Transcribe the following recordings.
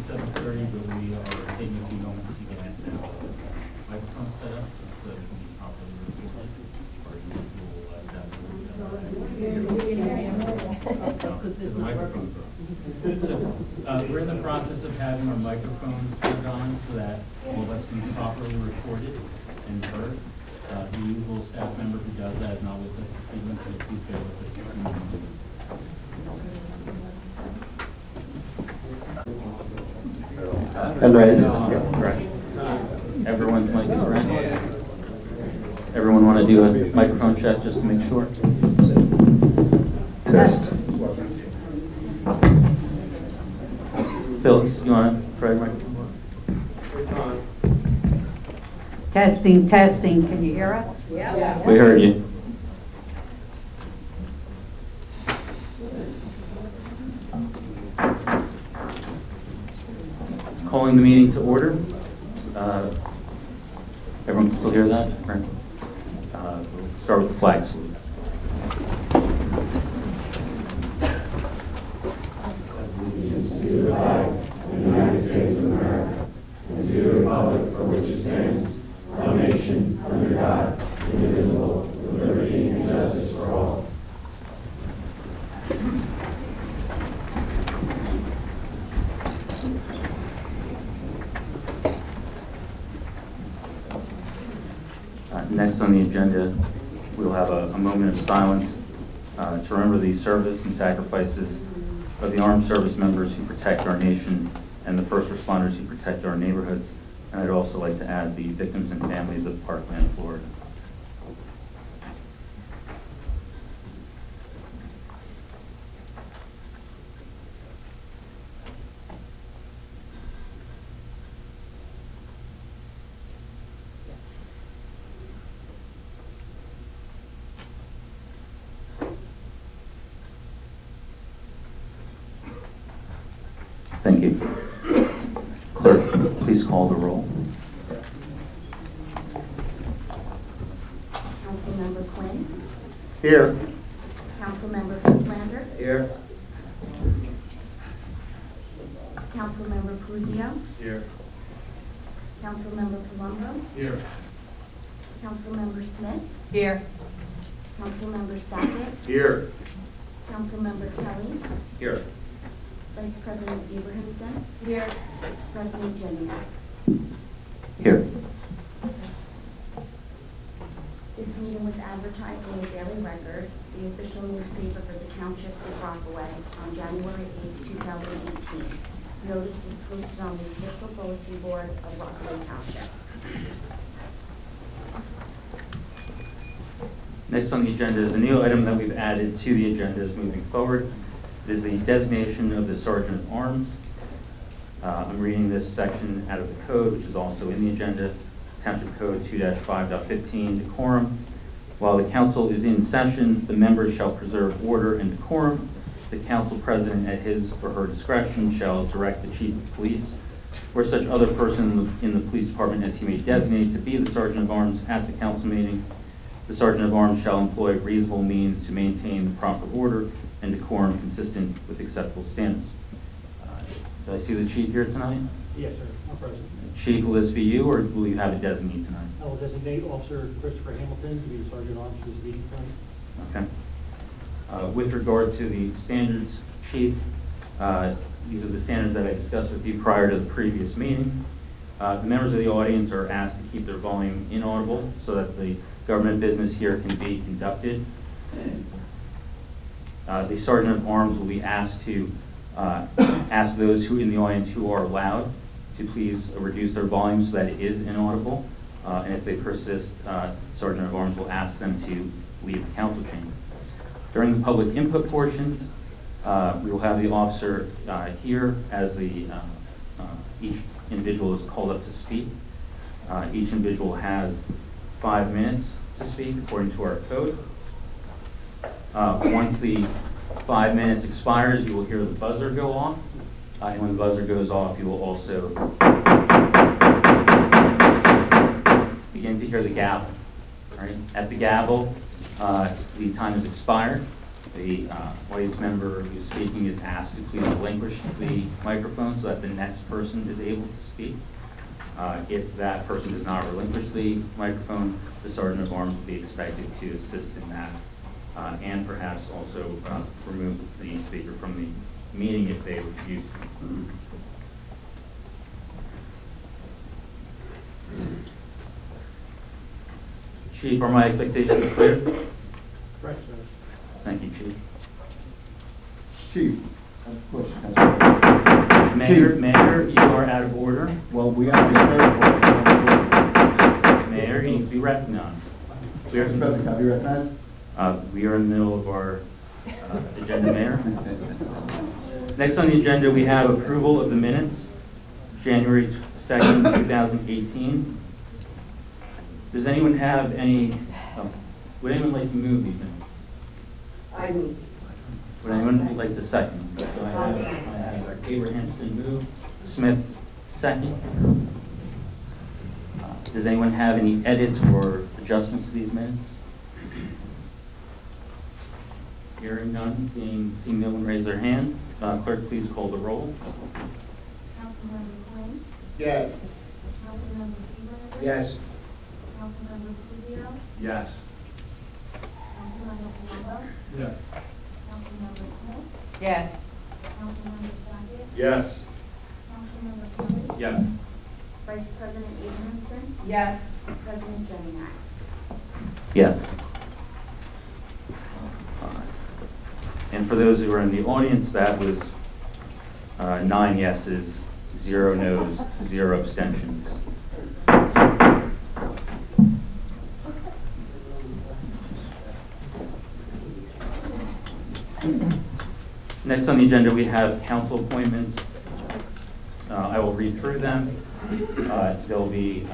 7:30, but we are taking a few moments to get the microphone set up so that we can be properly recorded. We're in the process of having our microphones turned on so that all of us can be properly recorded and heard. The usual staff member who does that is not with us this evening, so please bear with us. I'm ready. Correct. Everyone's mic is ready. Everyone want to do a microphone check just to make sure? Test. Phyllis, you want to try your microphone? Testing, testing. Can you hear us? Yeah. We heard you. Calling the meeting to order. Everyone can still hear that? Right. We'll start with the flag salute. Allegiance to the flag of the United States of America and to the republic for which it stands, one nation, under God, indivisible, with liberty and justice for all. Next on the agenda, we'll have a moment of silence to remember the service and sacrifices of the armed service members who protect our nation and the first responders who protect our neighborhoods. And I'd also like to add the victims and families of Parkland, Florida. Thank you. Clerk, please call the roll. Councilmember Quinn. Here. Councilmember Friedlander. Here. Councilmember Cruzio. Here. Councilmember Palumbo. Here. Councilmember Smith. Here. Councilmember Sackett. Here. Councilmember Kelly. Here. Vice President Abrahamson. Here. President Jennings. Here. This meeting was advertised in the Daily Record, the official newspaper for the Township of Rockaway, on January 8, 2018. Notice was posted on the official bulletin board of Rockaway Township. Next on the agenda is a new item that we've added to the agendas moving forward. It is the designation of the Sergeant at Arms. I'm reading this section out of the code, which is also in the agenda, Township Code 2-5.15, decorum. While the council is in session, the members shall preserve order and decorum. The council president, at his or her discretion, shall direct the chief of police or such other person in the police department as he may designate to be the Sergeant of Arms at the council meeting. The Sergeant of Arms shall employ reasonable means to maintain the proper order and decorum consistent with acceptable standards. Do I see the chief here tonight? Yes, sir. I'm present. Chief, will this be you, or will you have a designee tonight? I will designate Officer Christopher Hamilton to be the Sergeant at Arms for this meeting tonight. Okay. With regard to the standards, Chief, these are the standards that I discussed with you prior to the previous meeting. The members of the audience are asked to keep their volume inaudible so that the government business here can be conducted. The Sergeant at Arms will be asked to ask those who in the audience who are loud to please reduce their volume so that it is inaudible. And if they persist, Sergeant at Arms will ask them to leave the council chamber. During the public input portions, we will have the officer here as each individual is called up to speak. Each individual has 5 minutes to speak according to our code. Once the 5 minutes expires, you will hear the buzzer go off. And when the buzzer goes off, you will also begin to hear the gavel. Right? At the gavel, the time is expired. the audience member who's speaking is asked to please relinquish the microphone so that the next person is able to speak. If that person does not relinquish the microphone, the Sergeant of Arms will be expected to assist in that, and perhaps also remove the speaker from the meeting if they refuse to. Chief, are my expectations clear? Right, sir. Thank you, Chief. Chief, I have a question. Mayor, you are out of order. Well, we have to be fair for Mayor, you need to be recognized. We are, Mr. President, can I be recognized? we are in the middle of our agenda, Mayor. Next on the agenda, we have approval of the minutes, January 2nd, 2018. Does anyone have any, would anyone like to move these minutes? I move. Would anyone like to second? So I have Abrahamson move, Smith second. Does anyone have any edits or adjustments to these minutes? Hearing none, seeing no one raise their hand. Clerk, please call the roll. Councilmember Quinn. Yes. Councilmember Freeland. Yes. Councilmember Cusio. Yes. Councilmember Palumbo. Yes. Councilmember Smith. Yes. Councilmember Sackett. Yes. Councilmember Kelly. Yes. Vice President Abrahamson. Yes. President Jenny. Yes. And for those who are in the audience, that was 9 yeses, 0 noes, 0 abstentions. Next on the agenda, we have council appointments. I will read through them. There'll be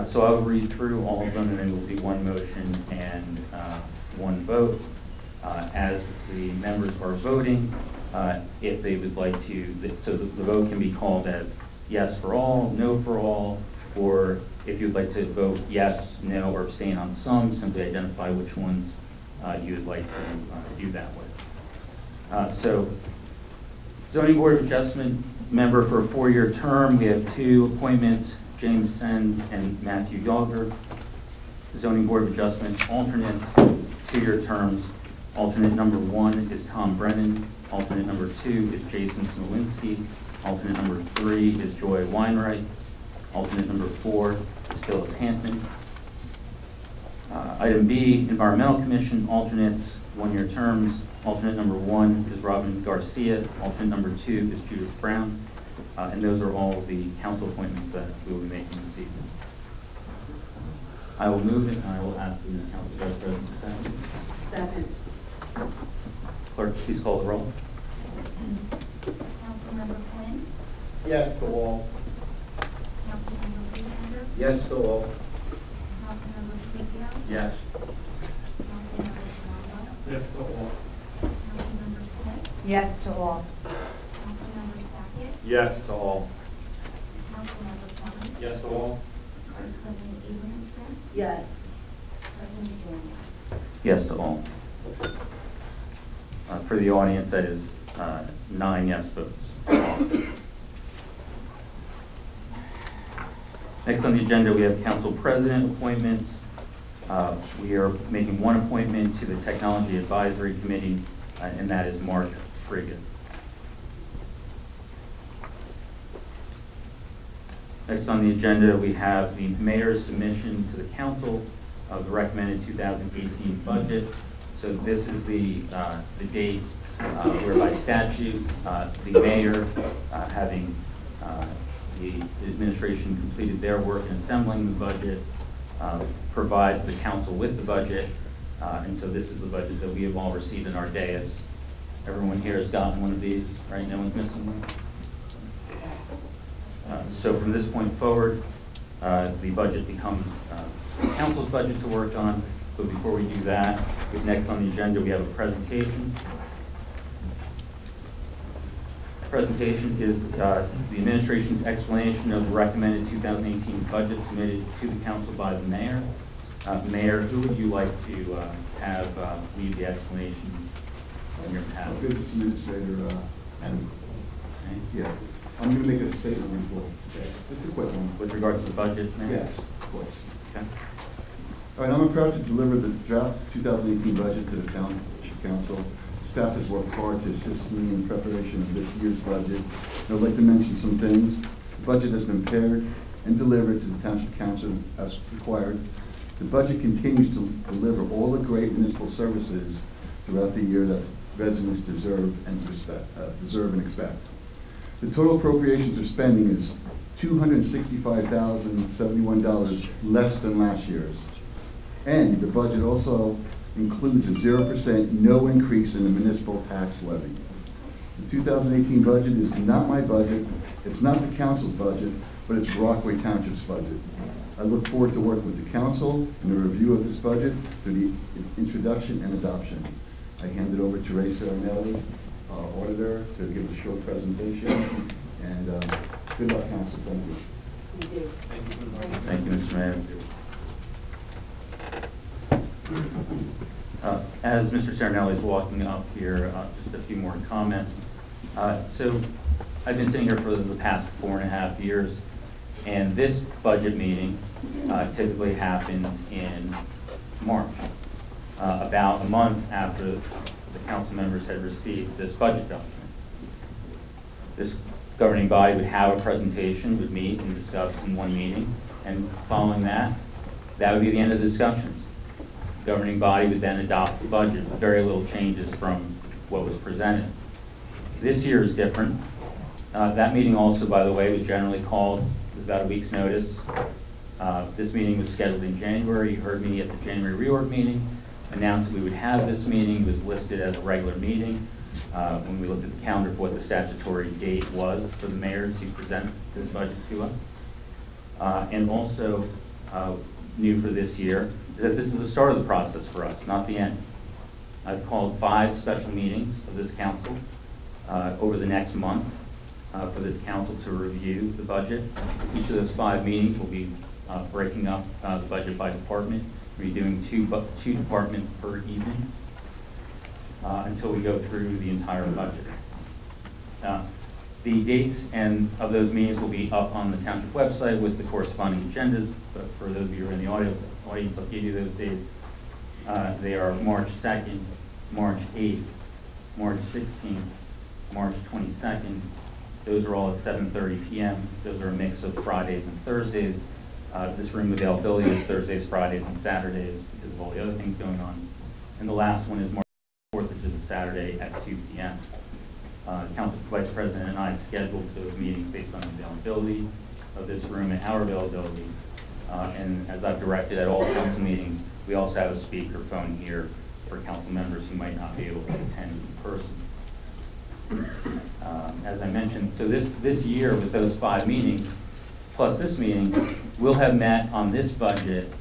so I'll read through all of them, and then there will be one motion and one vote. As the members are voting, if they would like to, so the vote can be called as yes for all, no for all, or if you'd like to vote yes, no, or abstain on some, simply identify which ones you would like to do that with. So, Zoning Board of Adjustment member for a 4-year term, we have 2 appointments, James Sens and Matthew Yager. Zoning Board of Adjustment alternates, 2-year terms. Alternate number 1 is Tom Brennan. Alternate number 2 is Jason Smolinski. Alternate number 3 is Joy Weinreich. Alternate number 4 is Phyllis Hampton. Item B, Environmental Commission alternates, 1-year terms. Alternate number 1 is Robin Garcia. Alternate number 2 is Judith Brown. And those are all the council appointments that we will be making this evening. I will move it, and I will ask the council vice president to second. Second. Clerk, please call the roll. Councilmember Quinn. Yes to all. Councilmember Freeland. Yes to all. Councilmember Cusio. Yes. Councilmember Palumbo. Yes to all. Councilmember Smith. Yes to all. Councilmember Sackett. Yes to all. Councilmember Kelly. Yes to all. Vice President Abrahamson. Yes. President Jenny. Yes to all. For the audience, that is 9 yes votes. Next on the agenda, we have council president appointments. We are making one appointment to the Technology Advisory Committee, and that is Mark Friggin. Next on the agenda, we have the mayor's submission to the council of the recommended 2018 budget. So this is the date where by statute, the mayor, having the administration completed their work in assembling the budget, provides the council with the budget. And so this is the budget that we have all received in our dais. Everyone here has gotten one of these, right? No one's missing one? So from this point forward, the budget becomes the council's budget to work on. But before we do that, next on the agenda, we have a presentation. presentation is the administration's explanation of the recommended 2018 budget submitted to the council by the mayor. Mayor, who would you like to have lead the explanation on your behalf? Business Administrator, and Okay. yeah, I'm going to make a statement before. Just a quick one. With regards to the budget, Mayor? Yes, of course. Okay. All right, I'm proud to deliver the draft 2018 budget to the Township Council. Staff has worked hard to assist me in preparation of this year's budget. I'd like to mention some things. The budget has been prepared and delivered to the Township Council as required. The budget continues to deliver all the great municipal services throughout the year that residents deserve and expect. The total appropriations for spending is $265,071 less than last year's. And the budget also includes a 0% no increase in the municipal tax levy. The 2018 budget is not my budget, it's not the council's budget, but it's Rockaway Township's budget. I look forward to working with the council in the review of this budget through the introduction and adoption. I hand it over to Ray Serenelli, our auditor, to give a short presentation. And good luck, council. Thank you. You do. Thank you, Mr. Mayor. As Mr. Serenelli is walking up here, just a few more comments. So I've been sitting here for the past 4.5 years, and this budget meeting typically happens in March, about a month after the council members had received this budget document. This governing body would have a presentation, would meet and discuss in one meeting, and following that would be the end of the discussions. The governing body would then adopt the budget with very little changes from what was presented. This year is different. That meeting also, by the way, was generally called with about a week's notice. This meeting was scheduled in January. You heard me at the January reorg meeting announce that we would have this meeting. It was listed as a regular meeting. When we looked at the calendar for what the statutory date was for the mayor to present this budget to us. And also new for this year is that this is the start of the process for us, not the end. I've called 5 special meetings of this council over the next month for this council to review the budget. Each of those 5 meetings will be breaking up the budget by department. We'll be doing two departments per evening until we go through the entire budget. The dates of those meetings will be up on the township website with the corresponding agendas, but for those of you who are in the audience, I'll give you those dates. They are March 2nd, March 8th, March 16th, March 22nd. Those are all at 7:30 p.m. Those are a mix of Fridays and Thursdays. This room availability is Thursdays, Fridays, and Saturdays because of all the other things going on. And the last one is March 4th, which is a Saturday at 2 p.m. Council Vice President and I scheduled those meetings based on the availability of this room and our availability. And as I've directed at all council meetings, we also have a speakerphone here for council members who might not be able to attend in person. As I mentioned, so this year with those 5 meetings, plus this meeting, we'll have met on this budget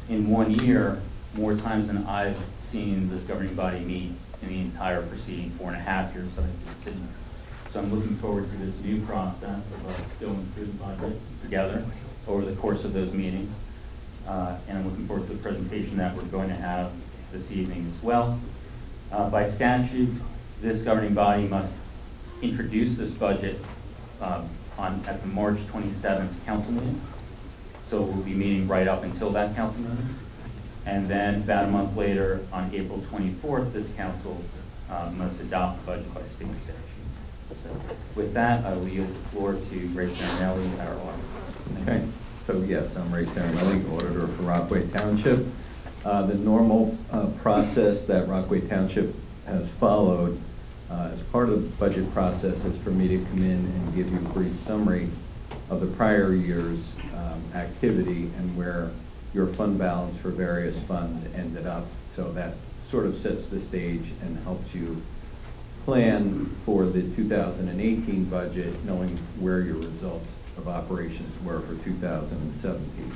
in 1 year more times than I've seen this governing body meet in the entire preceding 4.5 years that I've been sitting here. So I'm looking forward to this new process of us going through the budget together over the course of those meetings. And I'm looking forward to the presentation that we're going to have this evening as well. By statute, this governing body must introduce this budget at the March 27th council meeting. So we'll be meeting right up until that council meeting. And then about a month later, on April 24th, this council must adopt the budget by state statute. So with that, I will yield the floor to Ray Serenelli, our auditor. Okay, so yes, I'm Ray Serenelli, auditor for Rockaway Township. The normal process that Rockaway Township has followed as part of the budget process is for me to come in and give you a brief summary of the prior year's activity and where your fund balance for various funds ended up. So that sort of sets the stage and helps you plan for the 2018 budget, knowing where your results of operations were for 2017.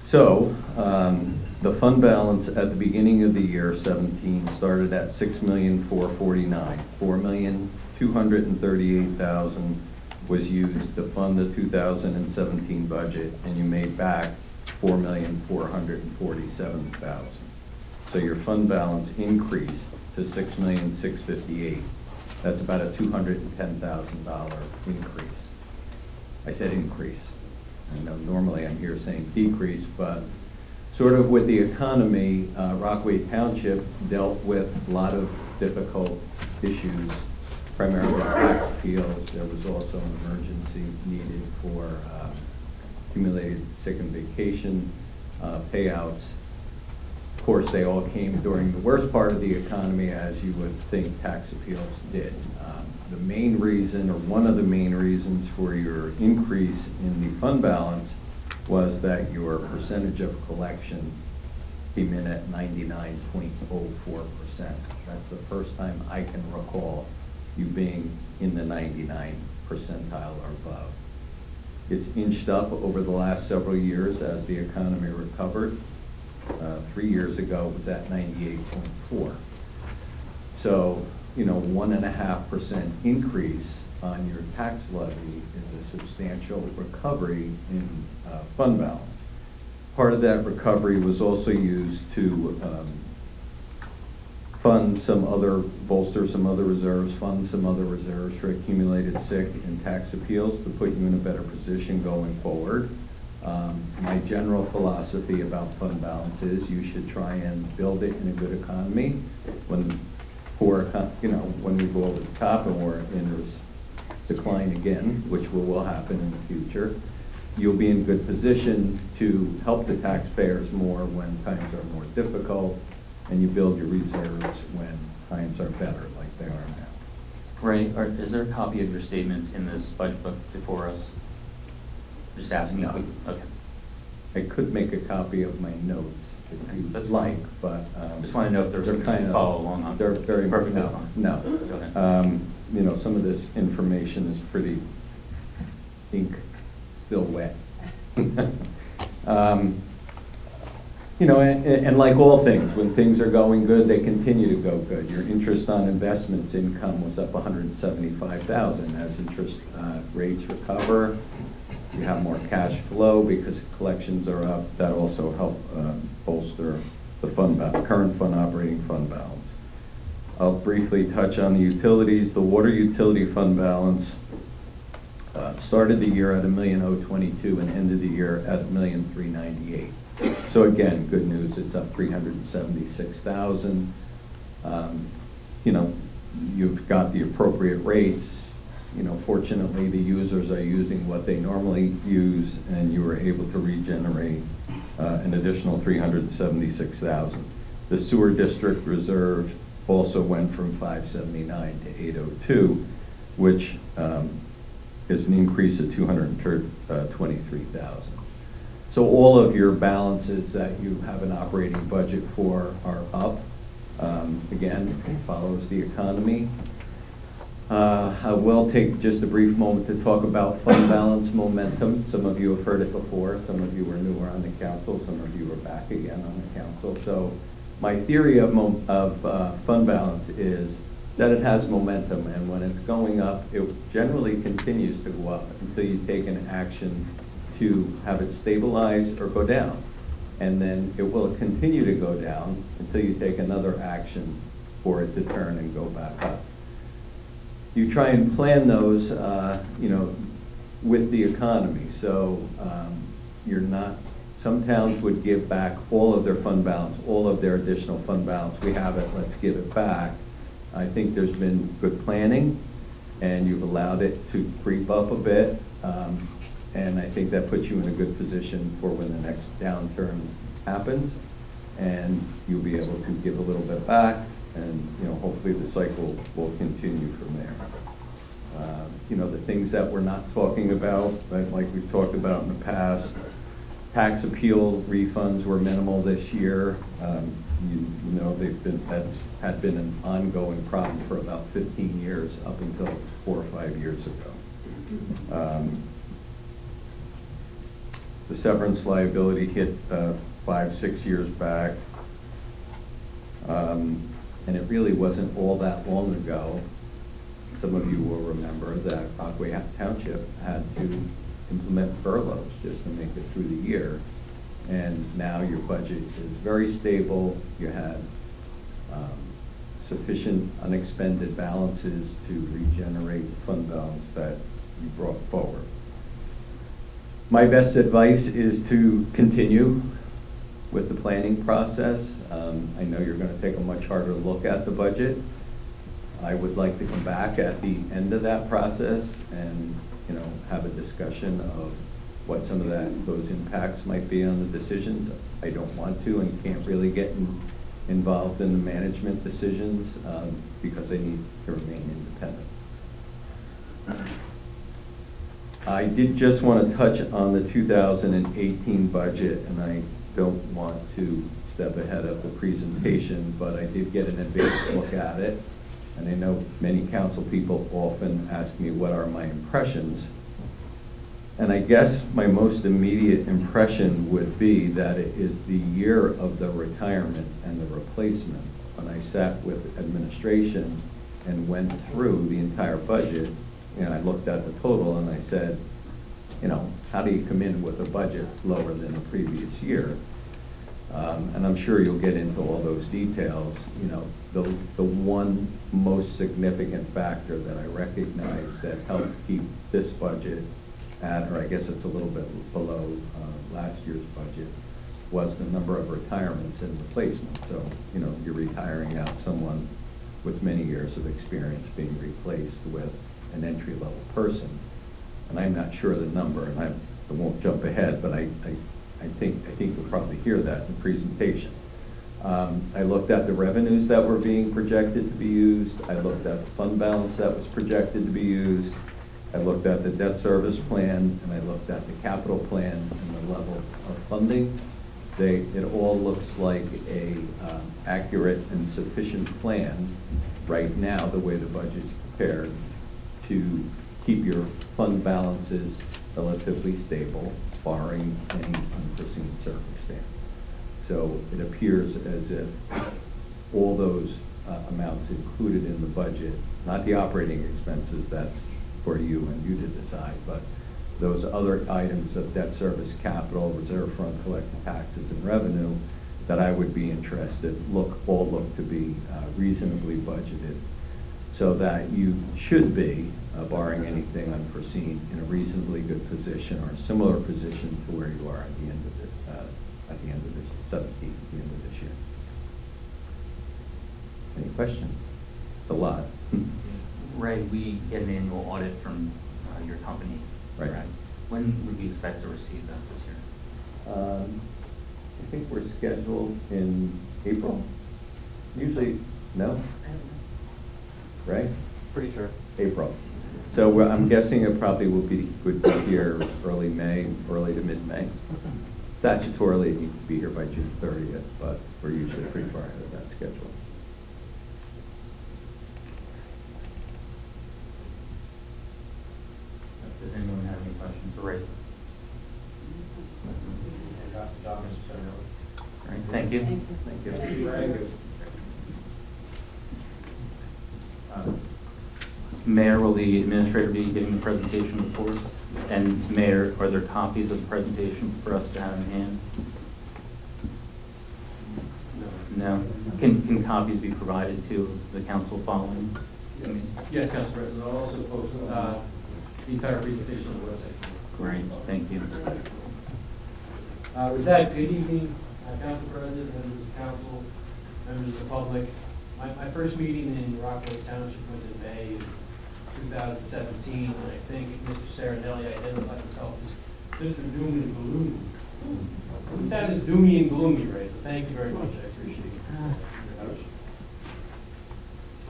So the fund balance at the beginning of the year 17 started at $6,449,000. $238,000 was used to fund the 2017 budget, and you made back $4,447,000. So your fund balance increased to $6,658,000. That's about a $210,000 increase. I said increase. I know normally I'm here saying decrease, but sort of with the economy, Rockaway Township dealt with a lot of difficult issues, primarily tax appeals. There was also an emergency needed for accumulated sick and vacation payouts. Of course, they all came during the worst part of the economy, as you would think tax appeals did. The main reason, or one of the main reasons for your increase in the fund balance was that your percentage of collection came in at 99.04%. That's the first time I can recall you being in the 99 percentile or above. It's inched up over the last several years as the economy recovered. 3 years ago, it was at 98.4. So, 1.5% increase on your tax levy is a substantial recovery in fund balance. Part of that recovery was also used to bolster some other reserves, fund some other reserves for accumulated sick and tax appeals to put you in a better position going forward. My general philosophy about fund balance is you should try and build it in a good economy. When we go over the top and we're in this decline again, which will happen in the future, you'll be in good position to help the taxpayers more when times are more difficult, and you build your reserves when times are better, like they are now. Ray, is there a copy of your statements in this budget book before us? Just asking. No. Okay. I could make a copy of my notes if you'd That's like, fine. but Just want to know if there's they're something kind to of follow along on. They're very perfectly no, fine. no. Go ahead. Some of this information is pretty still wet. And like all things, when things are going good, they continue to go good. Your interest on investments income was up $175,000 as interest rates recover. You have more cash flow because collections are up. That also helped bolster the current operating fund balance. I'll briefly touch on the utilities. The water utility fund balance started the year at $1,022,000 and ended the year at $1,398,000. So again, good news. It's up $376,000. You've got the appropriate rates. Fortunately, the users are using what they normally use, and you were able to regenerate an additional $376,000. The sewer district reserve also went from $579 to $802, which is an increase of $223,000. So all of your balances that you have an operating budget for are up. Again, it follows the economy. I will take just a brief moment to talk about fund balance momentum. Some of you have heard it before. Some of you are newer on the council. Some of you are back again on the council. So my theory of fund balance is that it has momentum, and when it's going up, it generally continues to go up until you take an action to have it stabilize or go down. And then it will continue to go down until you take another action for it to turn and go back up. You try and plan those, with the economy. So some towns would give back all of their fund balance, all of their additional fund balance. We have it, let's give it back. I think there's been good planning, and you've allowed it to creep up a bit. And I think that puts you in a good position for when the next downturn happens, and you'll be able to give a little bit back, and hopefully the cycle will continue from there. The things that we're not talking about, like we've talked about in the past, tax appeal refunds were minimal this year. That had been an ongoing problem for about 15 years, up until 4 or 5 years ago. The severance liability hit 5-6 years back, and it really wasn't all that long ago some of you will remember that Rockaway Township had to implement furloughs just to make it through the year. And now your budget is very stable. You had sufficient unexpended balances to regenerate fund balance that you brought forward. My best advice is to continue with the planning process. I know you're going to take a much harder look at the budget. I would like to come back at the end of that process and, have a discussion of what some of those impacts might be on the decisions. I don't want to and can't really get involved in the management decisions because they need to remain independent. I did just want to touch on the 2018 budget, and I don't want to step ahead of the presentation, but I did get an advanced look at it. And I know many council people often ask me what are my impressions. And I guess my most immediate impression would be that it is the year of the retirement and the replacement. When I sat with administration and went through the entire budget, I looked at the total and I said, how do you come in with a budget lower than the previous year? And I'm sure you'll get into all those details. The one most significant factor that I recognize that helped keep this budget at, or I guess it's a little bit below last year's budget, was the number of retirements and replacements. So, you're retiring out someone with many years of experience being replaced with an entry-level person. And I'm not sure the number, and I won't jump ahead, but I think you'll probably hear that in the presentation. I looked at the revenues that were being projected to be used. I looked at the fund balance that was projected to be used. I looked at the debt service plan, and I looked at the capital plan and the level of funding. It all looks like a accurate and sufficient plan right now, the way the budget's prepared, to keep your fund balances relatively stable, barring any unforeseen circumstance. So it appears as if all those amounts included in the budget, not the operating expenses, that's for you and you to decide, but those other items of debt service, capital, reserve fund, collected taxes, and revenue that I would be interested all look to be reasonably budgeted, so that you should be, barring anything unforeseen, in a reasonably good position or a similar position to where you are at the end of this, 17th, at the end of this year. Any questions? It's a lot. Ray, we get an annual audit from your company, Right. correct? When would we expect to receive that this year? I think we're scheduled in April. Usually, no? Right? Pretty sure. April. So I'm guessing it probably would be here early May, early to mid-May. Statutorily, it needs to be here by June 30th, but we're usually pretty far ahead of that schedule. Does anyone have any questions for Ray? Fantastic job, Mr. Senator. All right, thank you. Thank you. Very good. Mayor, will the administrator be giving the presentation before us? And Mayor, are there copies of the presentation for us to have in hand? No. Can copies be provided to the council following? Yes, Council President. I'll also post the entire presentation on the website. Great, thank you. With that, good evening, Council President, members of council, members of the public. My first meeting in Rockaway Township was in May of 2017, and I think Mr. Serenelli identified himself as Mr. Doom and Gloom. He sounded as doomy and gloomy, Ray, so thank you very much. I appreciate it.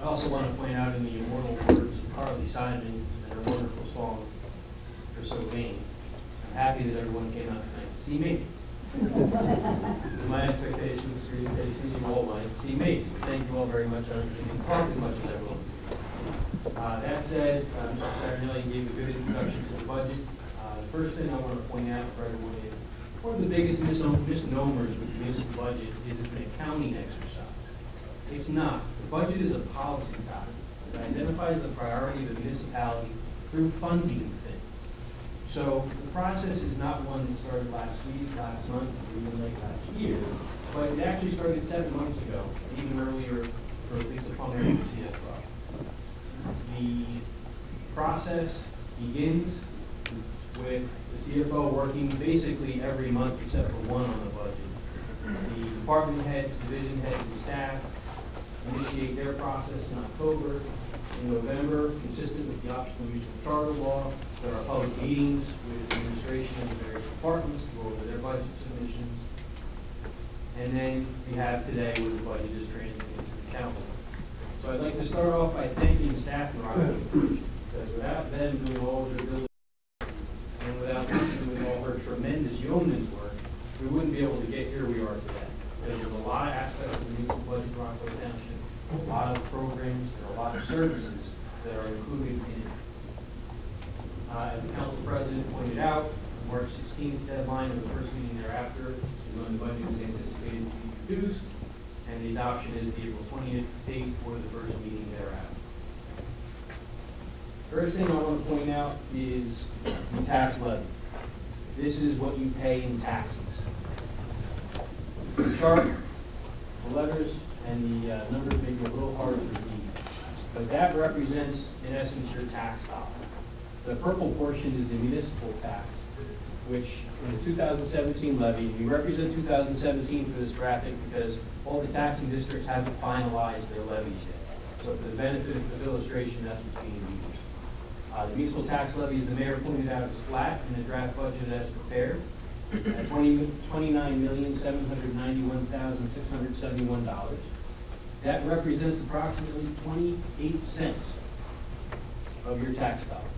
I also want to point out in the immortal words of Carly Simon and her wonderful song, "You're So Vain," I'm happy that everyone came out tonight to see me. My expectation was for you to you all wanted to see me, so thank you all very much. I didn't talk as much as I will. That said, Mr. Serenelli gave a good introduction to the budget. The first thing I want to point out for everyone is one of the biggest misnomers with the municipal budget is it's an accounting exercise. It's not. The budget is a policy document. It identifies the priority of the municipality through funding things. So the process is not one that started last week, last month, or even late last year, but it actually started 7 months ago, even earlier for Lisa Plummer and the CFO. The process begins with the CFO working basically every month except for one on the budget. The department heads, division heads, and staff initiate their process in October. In November, consistent with the optional use of charter law, there are public meetings with the administration and the various departments to go over their budget submissions. And then we have today where the budget is transmitted to the council. So I'd like to start off by thanking the staff in Rockaway, because without them doing all of their diligence and without them doing all her tremendous yeoman's work, we wouldn't be able to get here we are today. Because there's a lot of aspects of the municipal budget in Rockaway Township, a lot of programs, and a lot of services that are included in it. As the council president pointed out, March 16th deadline of the first meeting thereafter is when the budget is anticipated to be produced, and the adoption is the April 20th date for the first meeting thereafter. First thing I want to point out is the tax levy. This is what you pay in taxes. The chart, the letters, and the numbers may be a little harder to read, but that represents, in essence, your tax dollar. The purple portion is the municipal tax, which in the 2017 levy, we represent 2017 for this graphic because all the taxing districts haven't finalized their levies yet. So for the benefit of illustration, that's what's being used. The municipal tax levy, as the mayor pointed out, is flat in the draft budget as prepared at $29,791,671. That represents approximately 28 cents of your tax dollar.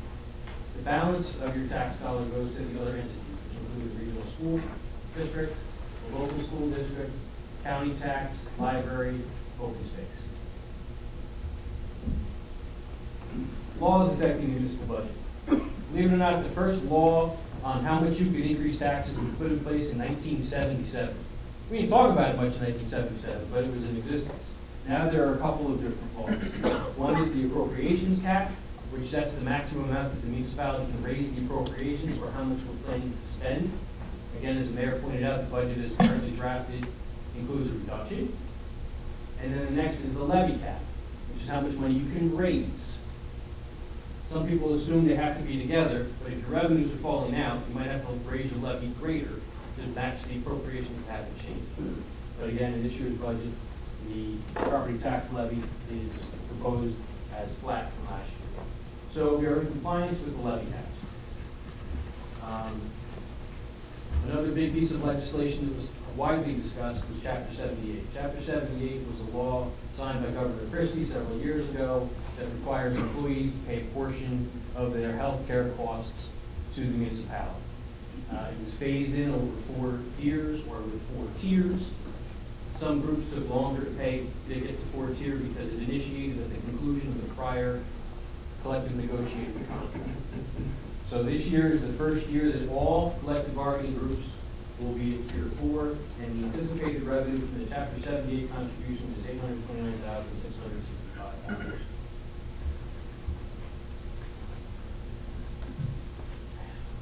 The balance of your tax dollar goes to the other entities, which include the regional school district, the local school district, county tax, library, open space. Laws affecting the municipal budget. Believe it or not, the first law on how much you could increase taxes was put in place in 1977. We didn't talk about it much in 1977, but it was in existence. Now there are a couple of different laws. One is the appropriations cap, which sets the maximum amount that the municipality can raise the appropriations for how much we're planning to spend. Again, as the mayor pointed out, the budget is currently drafted, includes a reduction. And then the next is the levy cap, which is how much money you can raise. Some people assume they have to be together, but if your revenues are falling out, you might have to raise your levy greater to match the appropriations that haven't changed. But again, in this year's budget, the property tax levy is proposed as flat from last year. So we are in compliance with the levy tax. Another big piece of legislation that was widely discussed was Chapter 78. Chapter 78 was a law signed by Governor Christie several years ago that requires employees to pay a portion of their health care costs to the municipality. It was phased in over 4 years or over 4 tiers. Some groups took longer to pay to get to 4 tier because it initiated at the conclusion of the prior collective negotiated contract. So this year is the first year that all collective bargaining groups will be at tier 4, and the anticipated revenue from the Chapter 78 contribution is $829,665.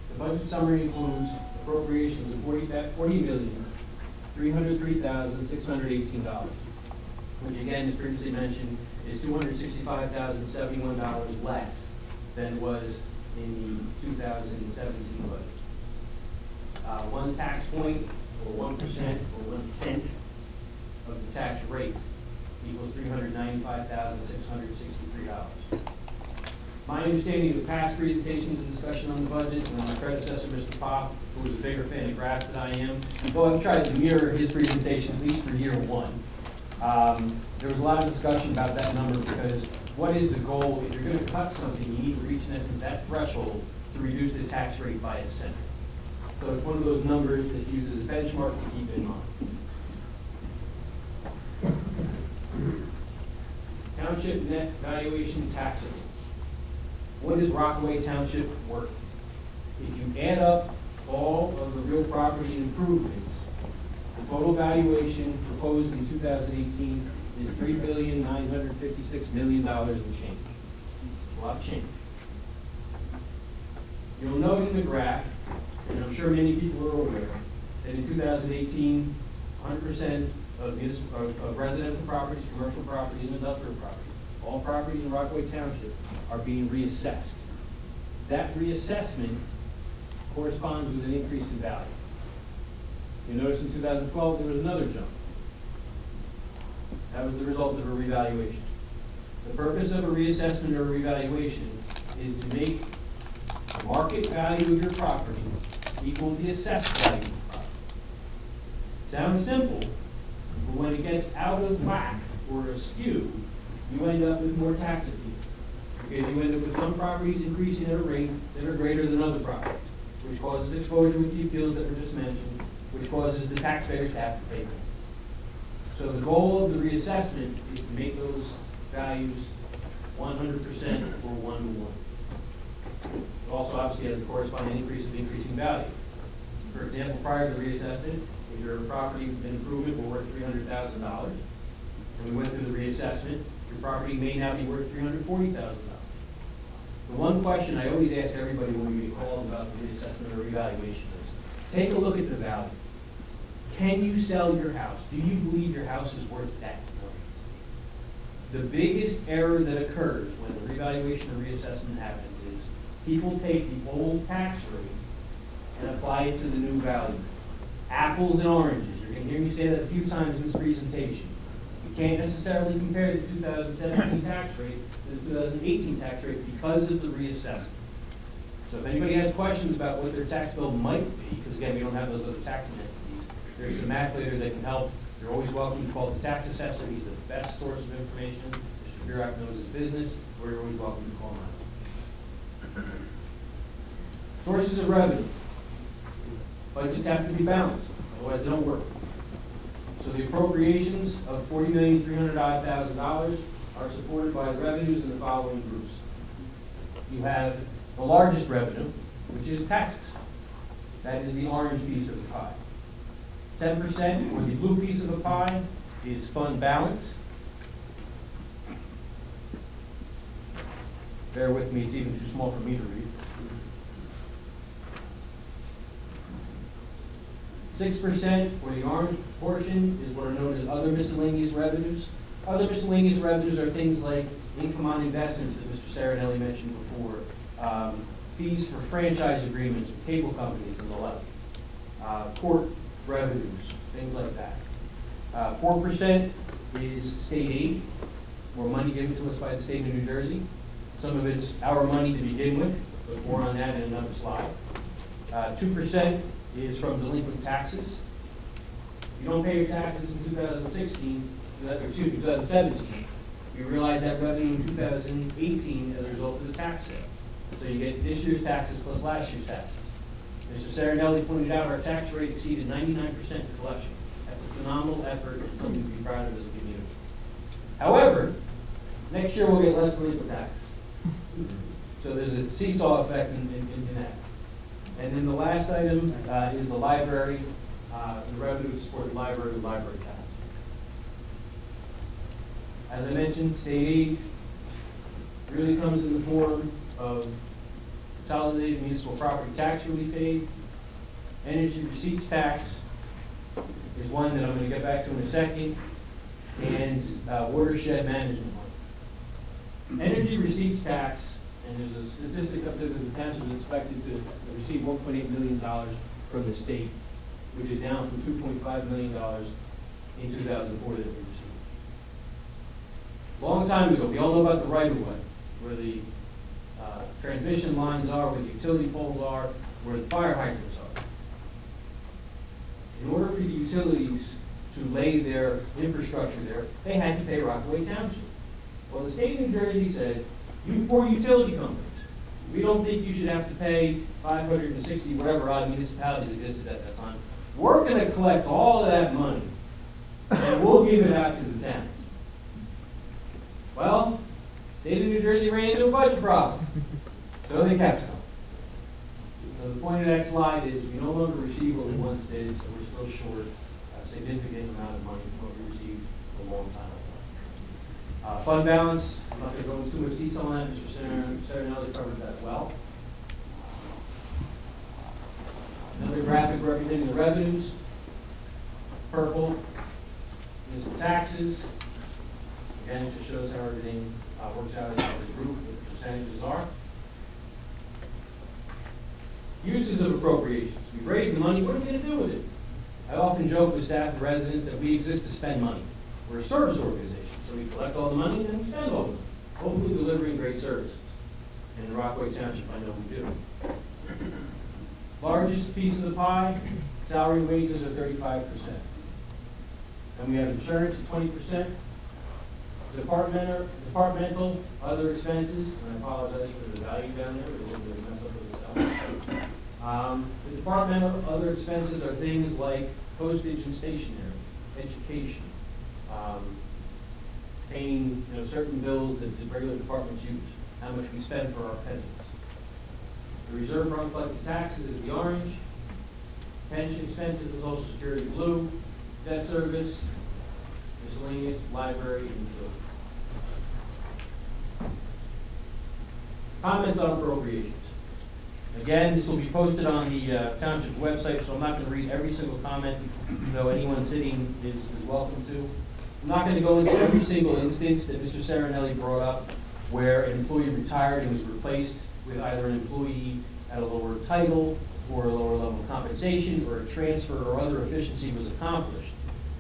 The budget summary includes appropriations of $40,303,618, which again, as previously mentioned, is $265,071 less than it was in the 2017 budget. 1 tax point, or 1%, or 1 cent of the tax rate equals $395,663. My understanding of the past presentations and discussion on the budget, and my predecessor, Mr. Pop, who was a bigger fan of graphs than I am, though I've tried to mirror his presentation at least for year 1. There was a lot of discussion about that number because what is the goal? If you're going to cut something, you need to reach in essence that threshold to reduce the tax rate by a cent. So it's one of those numbers that uses a benchmark to keep in mind. Township net valuation taxable. What is Rockaway Township worth? If you add up all of the real property improvements, the total valuation proposed in 2018 is $3,956,000,000 in change. It's a lot of change. You'll note in the graph, and I'm sure many people are aware, that in 2018, 100% of residential properties, commercial properties, and industrial properties, all properties in Rockaway Township are being reassessed. That reassessment corresponds with an increase in value. You notice in 2012, there was another jump. That was the result of a revaluation. The purpose of a reassessment or a revaluation is to make the market value of your property equal the assessed value of the property. Sounds simple, but when it gets out of whack or askew, you end up with more tax appeal. Because you end up with some properties increasing at a rate that are greater than other properties, which causes exposure with the appeals that were just mentioned, which causes the taxpayers to have to pay them. So the goal of the reassessment is to make those values 100% or 1-to-1. It also obviously has a corresponding increase of increasing value. For example, prior to the reassessment, if your property and improvement were worth $300,000, and we went through the reassessment, your property may now be worth $340,000. The one question I always ask everybody when we get calls about the reassessment or revaluation is, take a look at the value. Can you sell your house? Do you believe your house is worth that? The biggest error that occurs when the revaluation or reassessment happens is people take the old tax rate and apply it to the new value. Apples and oranges. You're going to hear me say that a few times in this presentation. You can't necessarily compare the 2017 tax rate to the 2018 tax rate because of the reassessment. So if anybody has questions about what their tax bill might be, because again, we don't have those other tax entities, there's some math later that can help. You're always welcome to call the tax assessor. He's the best source of information. Mr. Burak knows his business, or you're always welcome to call him. Sources of revenue. Budgets have to be balanced, otherwise they don't work. So the appropriations of $40,300,000 are supported by the revenues in the following groups. You have the largest revenue, which is taxes. That is the orange piece of the pie. 10%, or the blue piece of the pie, is fund balance. Bear with me, it's even too small for me to read. 6%, or the orange portion, is what are known as other miscellaneous revenues. Other miscellaneous revenues are things like income on investments that Mr. Sarinelli mentioned before, fees for franchise agreements with cable companies and the like, court revenues, things like that. 4% is state aid, or money given to us by the state of New Jersey. Some of it's our money to begin with, but more on that in another slide. 2% is from delinquent taxes. If you don't pay your taxes in 2017, you realize that revenue in 2018 as a result of the tax sale. So you get this year's taxes plus last year's taxes. Mr. Sarinelli pointed out our tax rate exceeded 99% collection. That's a phenomenal effort and something to be proud of as a community. However, next year we'll get less delinquent taxes. So there's a seesaw effect in that. And then the last item is the library, the revenue to support the library tax. As I mentioned, state aid really comes in the form of consolidated municipal property tax relief aid. Energy receipts tax is one that I'm going to get back to in a second, and watershed management money. Energy receipts tax, and there's a statistic up there that the township is expected to receive $1.8 million from the state, which is down from $2.5 million in 2004 that we received. A long time ago, we all know about the right-of-way, where the transmission lines are, where the utility poles are, where the fire hydrants are. In order for the utilities to lay their infrastructure there, they had to pay Rockaway Township. Well, the state of New Jersey said, you poor utility companies, we don't think you should have to pay 560 whatever odd municipalities existed at that time. We're going to collect all of that money, and we'll give it out to the towns. Well, the state of New Jersey ran into a budget problem, so they kept some. So the point of that slide is we no longer receive what we once did, so we're still short a significant amount of money from what we received a long time ago. Fund balance, I'm not going to go into too much detail on that. Mr. Serinelli covered that well. Another graphic representing the revenues. Purple is the taxes. Again, it just shows how everything works out as a group, what the percentages are. Uses of appropriations. We raise the money, what are we going to do with it? I often joke with staff and residents that we exist to spend money. We're a service organization, so we collect all the money and then we spend all the money, hopefully delivering great services. And in Rockaway Township, I know we do. Largest piece of the pie, salary and wages are 35%. And we have insurance at 20%. Departmental, other expenses, and I apologize for the value down there, we're going to mess up with the salary. The departmental other expenses are things like postage and stationery, education, paying certain bills that the regular departments use, how much we spend for our pencils. The reserve for uncollected taxes is the orange, pension expenses is Social Security blue, debt service, miscellaneous, library, and utilities. Comments on appropriations. Again, this will be posted on the Township's website, so I'm not going to read every single comment, though anyone sitting is welcome to. I'm not going to go into every single instance that Mr. Serinelli brought up where an employee retired and was replaced with either an employee at a lower title or a lower level of compensation, or a transfer or other efficiency was accomplished.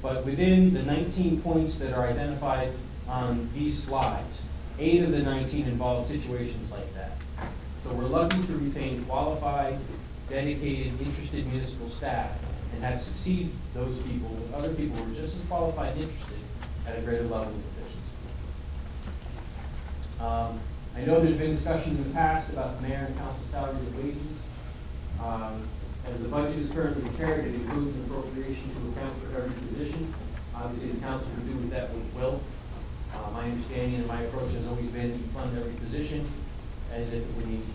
But within the 19 points that are identified on these slides, 8 of the 19 involve situations like that. So we're lucky to retain qualified, dedicated, interested municipal staff and have succeeded those people with other people who are just as qualified and interested at a greater level of efficiency. I know there's been discussion in the past about the mayor and council salaries and wages. As the budget is currently prepared, it includes an appropriation to account for every position. Obviously, the council can do with that what it will. My understanding and my approach has always been to fund every position as if it would need to be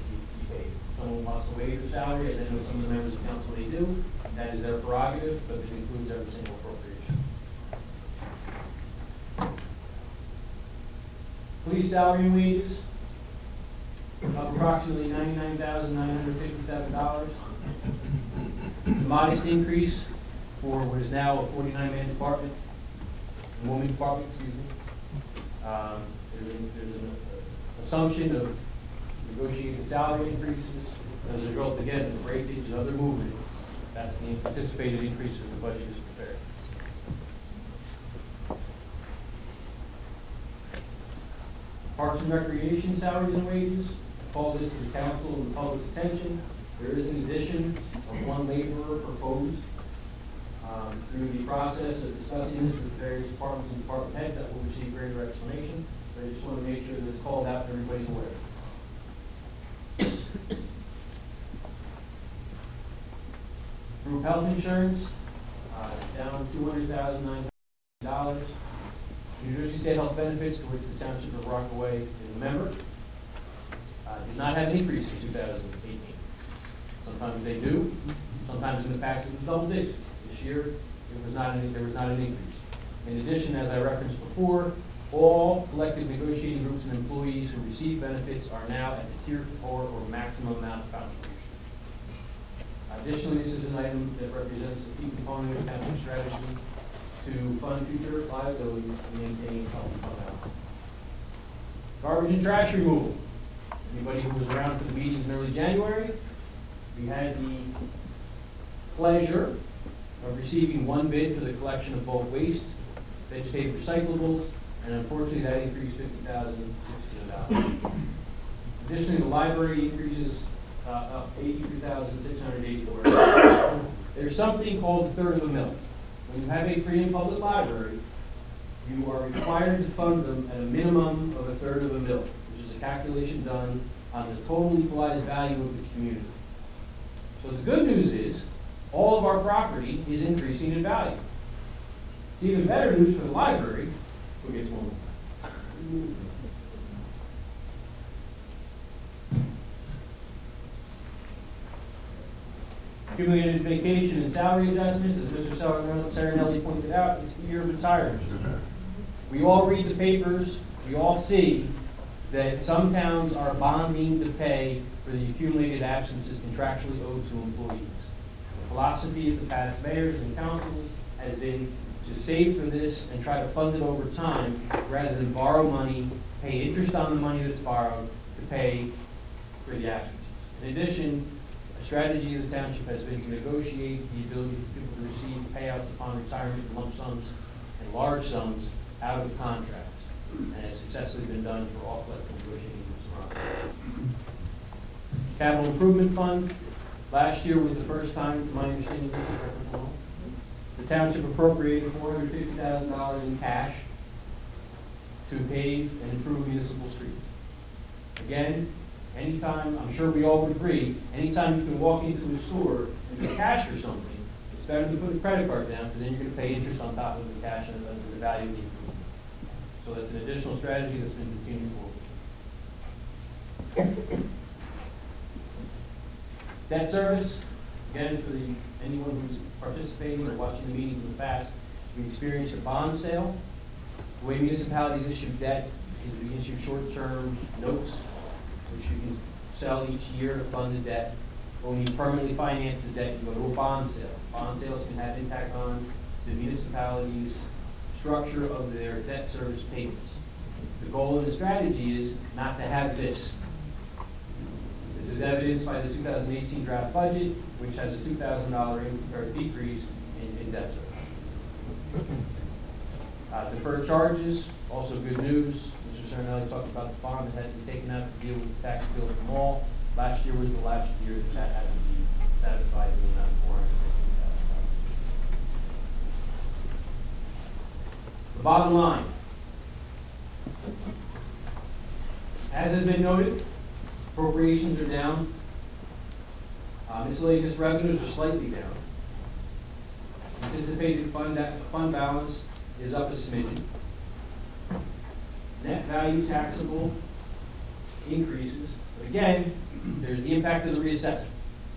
paid. If someone wants to waive their salary, as I know some of the members of council may do, that is their prerogative, but it includes every single appropriation. Police salary and wages, up approximately $99,957. A modest increase for what is now a 49-man department, woman department, excuse me. There's an assumption of negotiated salary increases as a result, again, of breakage and other movement. That's the anticipated increase as the budget is prepared. Parks and Recreation salaries and wages. Call this to the council and the public's attention. There is an addition of 1 laborer proposed. Through the process of discussing this with various departments and department heads, that will receive greater explanation. But I just want to make sure that it's called out and everybody's aware. Group health insurance, down $200,900. New Jersey State Health Benefits, to which the Township of Rockaway is a member, did not have an increase in 2018. Sometimes they do. Sometimes in the past it was double digits. This year there was not an increase. In addition, as I referenced before, all collective negotiating groups and employees who receive benefits are now at the tier 4 or maximum amount of contribution. Additionally, this is an item that represents a key component of township strategy to fund future liabilities and maintain healthy fund balance. Garbage and trash removal. Anybody who was around for the meetings in early January, we had the pleasure of receiving 1 bid for the collection of bulk waste, vegetative recyclables, and unfortunately that increased $50,016. Additionally, the library increases up $83,684. There's something called the third of a mill. When you have a free and public library, you are required to fund them at a minimum of a third of a mill, which is a calculation done on the total equalized value of the community. So the good news is, all of our property is increasing in value. It's even better news for the library, who gets more. Accumulated vacation and salary adjustments, as Mr. Serinelli pointed out, it's the year of retirement. We all read the papers we all see that some towns are bonding to pay for the accumulated absences contractually owed to employees. The philosophy of the past mayors and councils has been to save for this and try to fund it over time rather than borrow money, pay interest on the money that's borrowed to pay for the absences. In addition, a strategy of the township has been to negotiate the ability for people to receive payouts upon retirement in lump sums and large sums out of contracts, and has successfully been done for all collective negotiations. Capital Improvement Fund, last year was the first time, to my understanding, this is record. The township appropriated $450,000 in cash to pave and improve municipal streets. Again, anytime, I'm sure we all would agree, anytime you can walk into a store and pay cash for something, it's better to put a credit card down, because then you're going to pay interest on top of the cash and the value of the improvement. So that's an additional strategy that's been continued forward. Debt service, again, for anyone who's participating or watching the meetings in the past, we experienced a bond sale. The way municipalities issue debt is we issue short-term notes, which you can sell each year to fund the debt. When you permanently finance the debt, you go to a bond sale. Bond sales can have impact on the municipality's structure of their debt service payments. The goal of the strategy is not to have this. This is evidenced by the 2018 draft budget, which has a $2,000 decrease in debt service. Deferred charges, also good news. Mr. Cernelli talked about the bond that had to be taken out to deal with the tax bill at the mall. Last year was the last year that had to be satisfied in the amount of $450,000. The bottom line, as has been noted, appropriations are down. Miscellaneous revenues are slightly down. Anticipated fund balance is up a smidgen. Net value taxable increases, but again, there's the impact of the reassessment.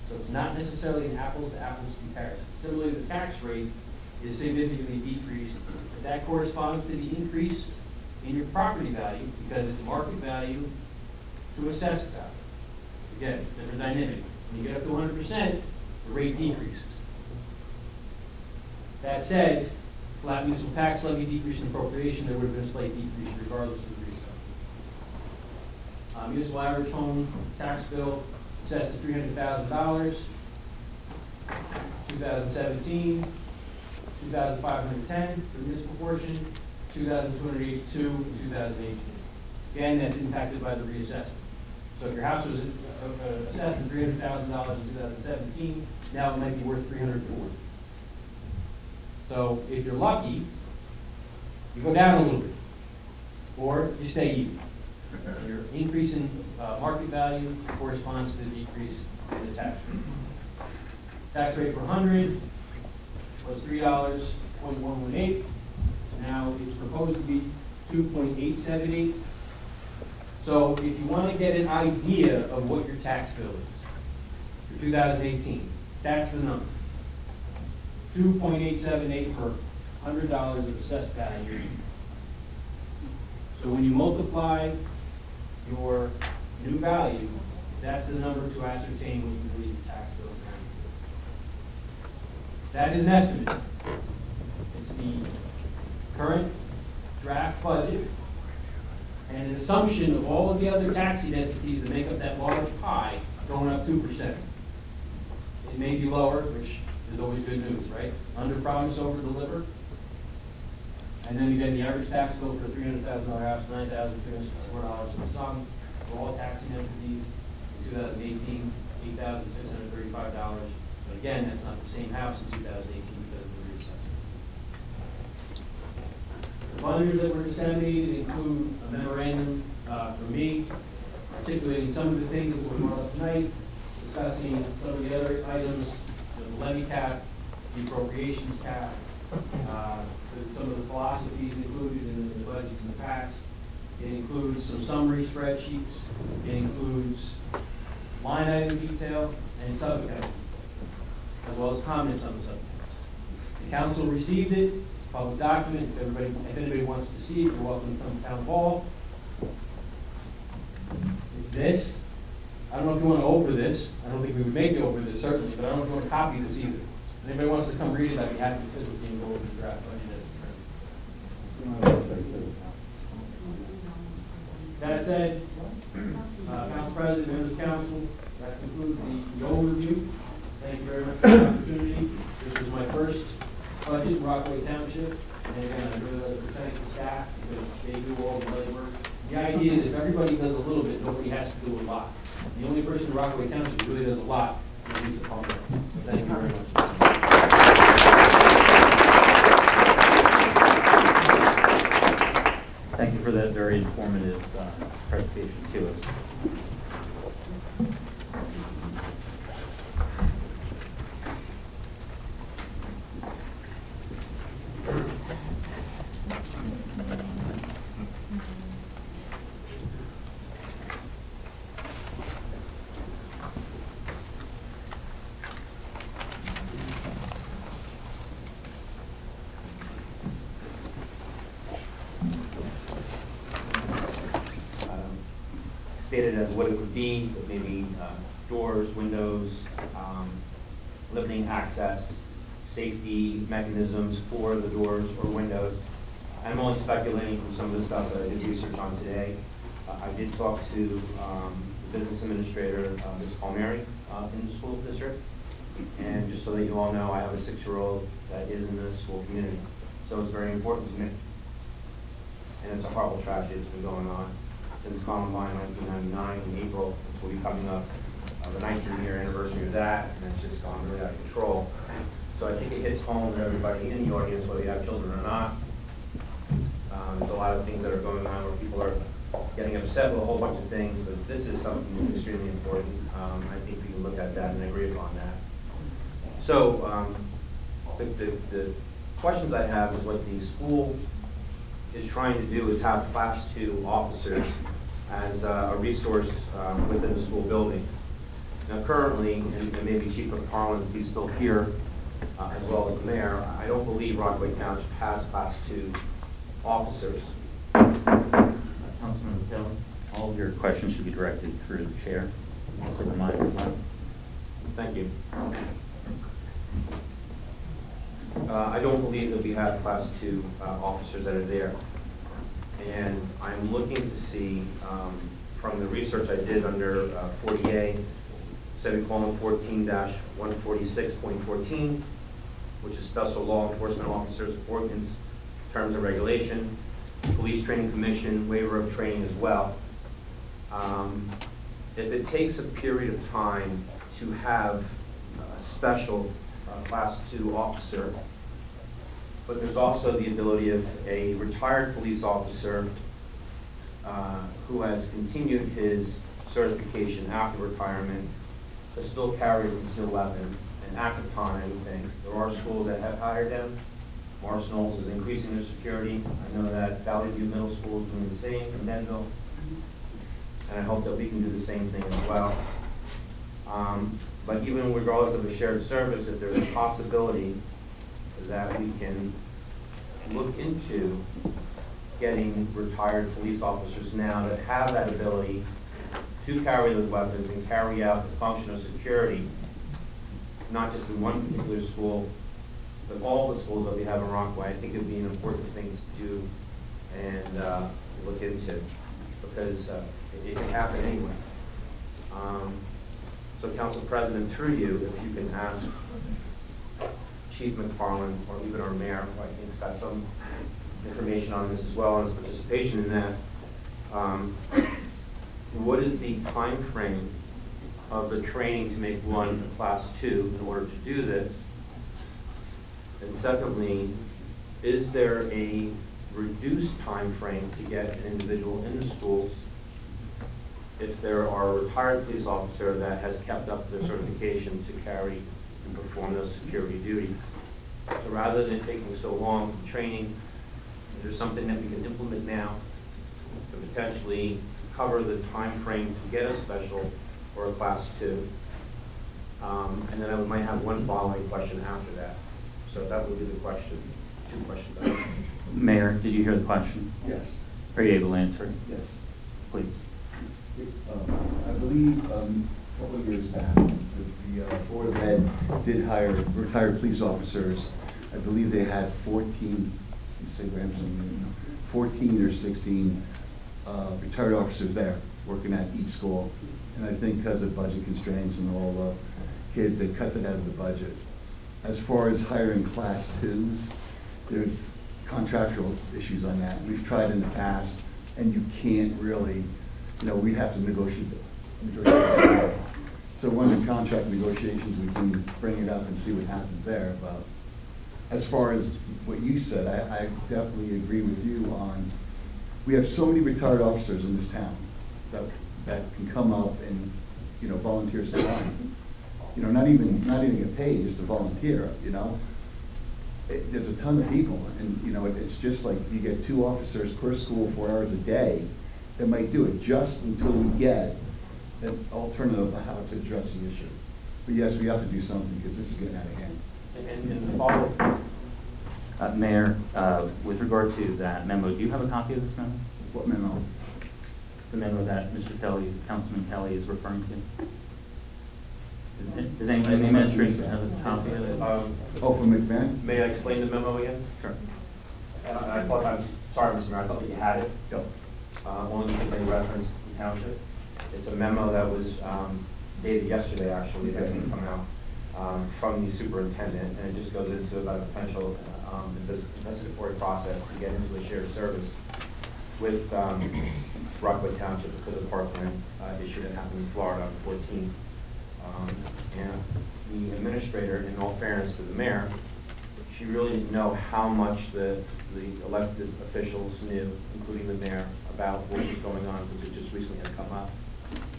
So it's not necessarily an apples to apples comparison. Similarly, the tax rate is significantly decreased, but that corresponds to the increase in your property value because it's market value to assessed value. Again, different dynamic. When you get up to 100%, the rate decreases. That said, flat municipal tax levy decrease in appropriation, there would have been a slight decrease regardless of the reassessment. Municipal average home tax bill assessed to $300,000. 2017, 2,510 for the municipal portion, 2,282 in 2018. Again, that's impacted by the reassessment. So if your house was assessed at $300,000 in 2017, now it might be worth $340,000. So if you're lucky, you go down a little bit, or you stay even. Your increase in market value corresponds to the decrease in the tax rate. Tax rate per 100 was $3.118. Now it's proposed to be 2.878. So if you want to get an idea of what your tax bill is for 2018, that's the number. 2.878 per $100 of assessed value. So when you multiply your new value, that's the number to ascertain what you believe your tax bill is going to be. That is an estimate. It's the current draft budget and an assumption of all of the other tax identities that make up that large pie going up 2%. It may be lower, which is always good news, right? Under promise, over deliver. And then again, the average tax bill for a $300,000 house, $9,364 in the sum for all taxing entities. In 2018, $8,635. But again, that's not the same house in 2018 because of the reassessment. The funders that were disseminated include a memorandum from me, articulating some of the things that were brought up tonight, discussing some of the other items, the levy cap, the appropriations cap, some of the philosophies included in the budgets in the past. It includes some summary spreadsheets. It includes line item detail and sub-account, as well as comments on the sub-accounts. The council received it. public document. If anybody wants to see it, you're welcome to come to Town Hall. It's this. I don't know if you want to open this. I don't think we would make you open this, certainly, but I don't know if you want to copy this either. If anybody wants to come read it, I'd be happy to sit with you and go over the draft budget as it's written. That said, Council President, members of council, that concludes the overview. Thank you very much for the opportunity. This was my first budget in Rockaway Township, and again, I really like to thank the staff because they do all the legwork. The idea is if everybody does a little bit, nobody has to do a lot. The only person in Rockaway Township who really does a lot is Lisa Palmer. So thank you very much. Thank you for that very informative presentation to us. Stated as what it would be, with maybe doors, windows, limiting access, safety mechanisms for the doors or windows. I'm only speculating from some of the stuff that I did research on today. I did talk to the business administrator, Ms. Palmieri, in the school district. And just so that you all know, I have a 6-year-old that is in the school community. So it's very important to me. And it's a horrible tragedy that's been going on since Columbine 1999 in April, which will be coming up, the 19-year anniversary of that, and it's just gone really out of control. So I think it hits home with everybody in the audience, whether you have children or not. There's a lot of things that are going on where people are getting upset with a whole bunch of things, but this is something extremely important. I think we can look at that and agree upon that. So the questions I have is what the school is trying to do is have Class 2 officers as a resource within the school buildings. Now currently, and maybe Chief McFarland, if he's still here, as well as the mayor, I don't believe Rockaway Township has Class 2 officers. Councilman Taylor, all of your questions should be directed through the chair. As a reminder. Thank you. I don't believe that we have Class 2 officers that are there. And I'm looking to see, from the research I did under 40A, 7:14-146.14, which is Special Law Enforcement Officers Ordinance, Terms and Regulation, Police Training Commission, waiver of training as well. If it takes a period of time to have a special Class 2 officer, but there's also the ability of a retired police officer who has continued his certification after retirement to still carry a concealed weapon and act upon anything. There are schools that have hired them. Marshall's is increasing their security. I know that Valley View Middle School is doing the same in Denville. And I hope that we can do the same thing as well. But even regardless of a shared service, if there's a possibility that we can look into getting retired police officers now that have that ability to carry those weapons and carry out the function of security, not just in one particular school, but all the schools that we have in Rockaway. I think it would be an important thing to do and look into, because it can happen anyway. So Council President, through you, if you can ask Chief McFarland or even our mayor, who I think has got some information on this as well, and his participation in that, what is the time frame of the training to make one a Class 2 in order to do this? And secondly, is there a reduced time frame to get an individual in the schools if there are a retired police officer that has kept up their certification to carry and perform those security duties? So rather than taking so long for training, is there something that we can implement now to potentially cover the time frame to get a special or a Class 2? And then I might have one following question after that. So that would be the question to two questions. Mayor, did you hear the question? Yes. Are you able to answer? Yes. Please. I believe a couple of years back, the Board of Ed did hire retired police officers. I believe they had 14 or 16 retired officers there working at each school. And I think because of budget constraints and all the kids, they cut that out of the budget. As far as hiring class 2s, there's contractual issues on that. We've tried in the past, and you can't really, we have to negotiate it. So one of the contract negotiations, we can bring it up and see what happens there. But as far as what you said, I definitely agree with you on, we have so many retired officers in this town that can come up and, volunteer some time. Not even get paid, just to volunteer, There's a ton of people, and, it's just like you get 2 officers per school 4 hours a day that might do it just until we get an alternative of how to address the issue. But yes, we have to do something because this is getting out of hand. And the follow-up, Mayor, with regard to that memo, do you have a copy of this memo? What memo? The memo that Mr. Kelly, Councilman Kelly is referring to? Does anyone in the administration have a copy of it? Oh, from McMahon? may I explain the memo again? Sure. I thought, I'm sorry, Mr. Mayor, I thought that you had it. Yep. Only because they referenced the township. It's a memo that was dated yesterday, actually, that can come out from the superintendent, and it just goes into about a potential investigatory process to get into a shared service with Rockaway Township because of the parkland issue that happened in Florida on the 14th. And the administrator, in all fairness to the mayor, she really didn't know how much the elected officials knew, including the mayor, about what was going on since it just recently had come up.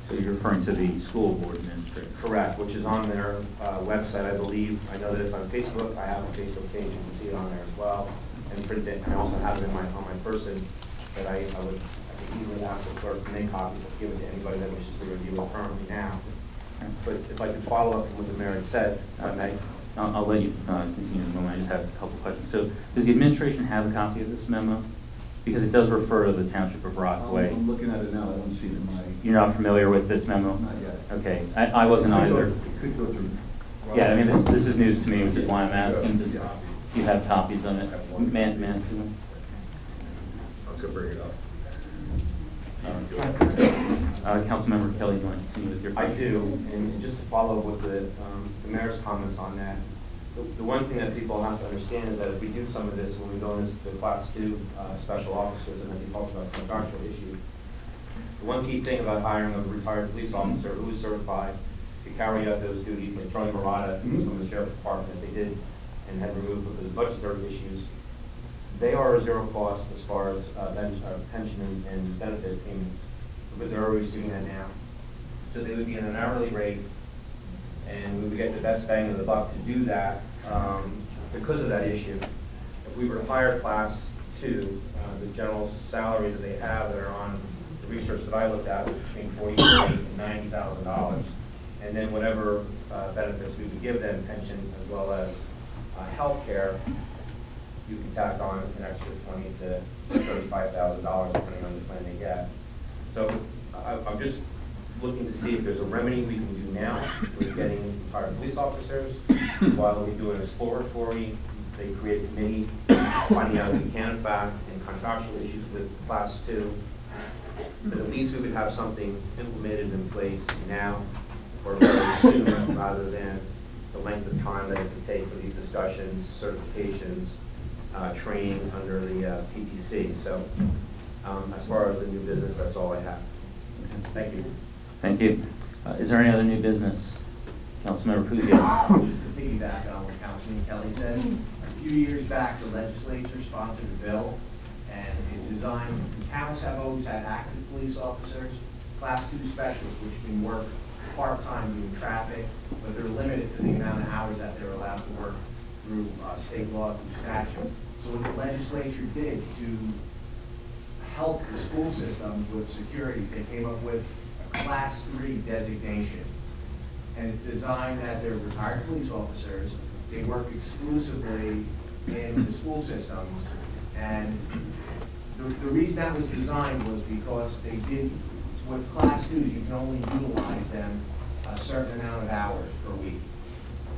So you're referring to the school board administrator? Correct, which is on their website, I believe. I know that it's on Facebook. I have a Facebook page. You can see it on there as well. And print it. And I also have it on my person that I could easily ask the clerk to make copies and give it to anybody that wishes to review it currently now. But if I could follow up on what the mayor had said, if I may. I'll let you continue in a moment. I just have a couple questions. So does the administration have a copy of this memo? Because it does refer to the Township of Rockaway. I'm looking at it now. I don't see it in my... You're not familiar with this memo? Not yet. Okay. I wasn't either. It could go through. Yeah, I mean, this is news to me, which is why I'm asking. Do you have copies of it? Man, see them? I was going to bring it up. Councilmember Kelly, do you want to continue with your I question? do, and just to follow up with the mayor's comments on that, the one thing that people have to understand is that if we do some of this, when we go into the class 2 special officers, and then we talk about contractual issues, the one key thing about hiring a retired police officer who is certified to carry out those duties, like Charlie Murata from the sheriff's department, they did and had removed because of budgetary issues, they are a zero cost as far as pension and benefit payments, because they're already receiving that now. So they would be in an hourly rate, and we would get the best bang of the buck to do that because of that issue. If we were to hire class 2, the general salaries that they have that are on the research that I looked at was between $48,000 and $90,000, and then whatever benefits we would give them, pension as well as health care, you can tack on an extra $20,000 to $35,000 depending on the plan they get. So I'm just looking to see if there's a remedy we can do now with getting retired police officers while we do an exploratory. They create a committee finding out if we can in fact in contractual issues with class 2. But at least we would have something implemented in place now or very soon rather than the length of time that it could take for these discussions, certifications, training under the PTC. So as far as the new business, that's all I have. Thank you. Thank you. Is there any other new business? Councilmember Puziel. To piggyback on what Councilman Kelly said, a few years back, the legislature sponsored a bill, and it designed, towns have always had active police officers, class 2 specialists, which can work part-time doing traffic, but they're limited to the amount of hours that they're allowed to work through state law, through statute. So what the legislature did to help the school system with security, they came up with a class 3 designation. And it's designed that they're retired police officers. They work exclusively in the school systems. And the reason that was designed was because they did, with class twos, you can only utilize them a certain amount of hours per week.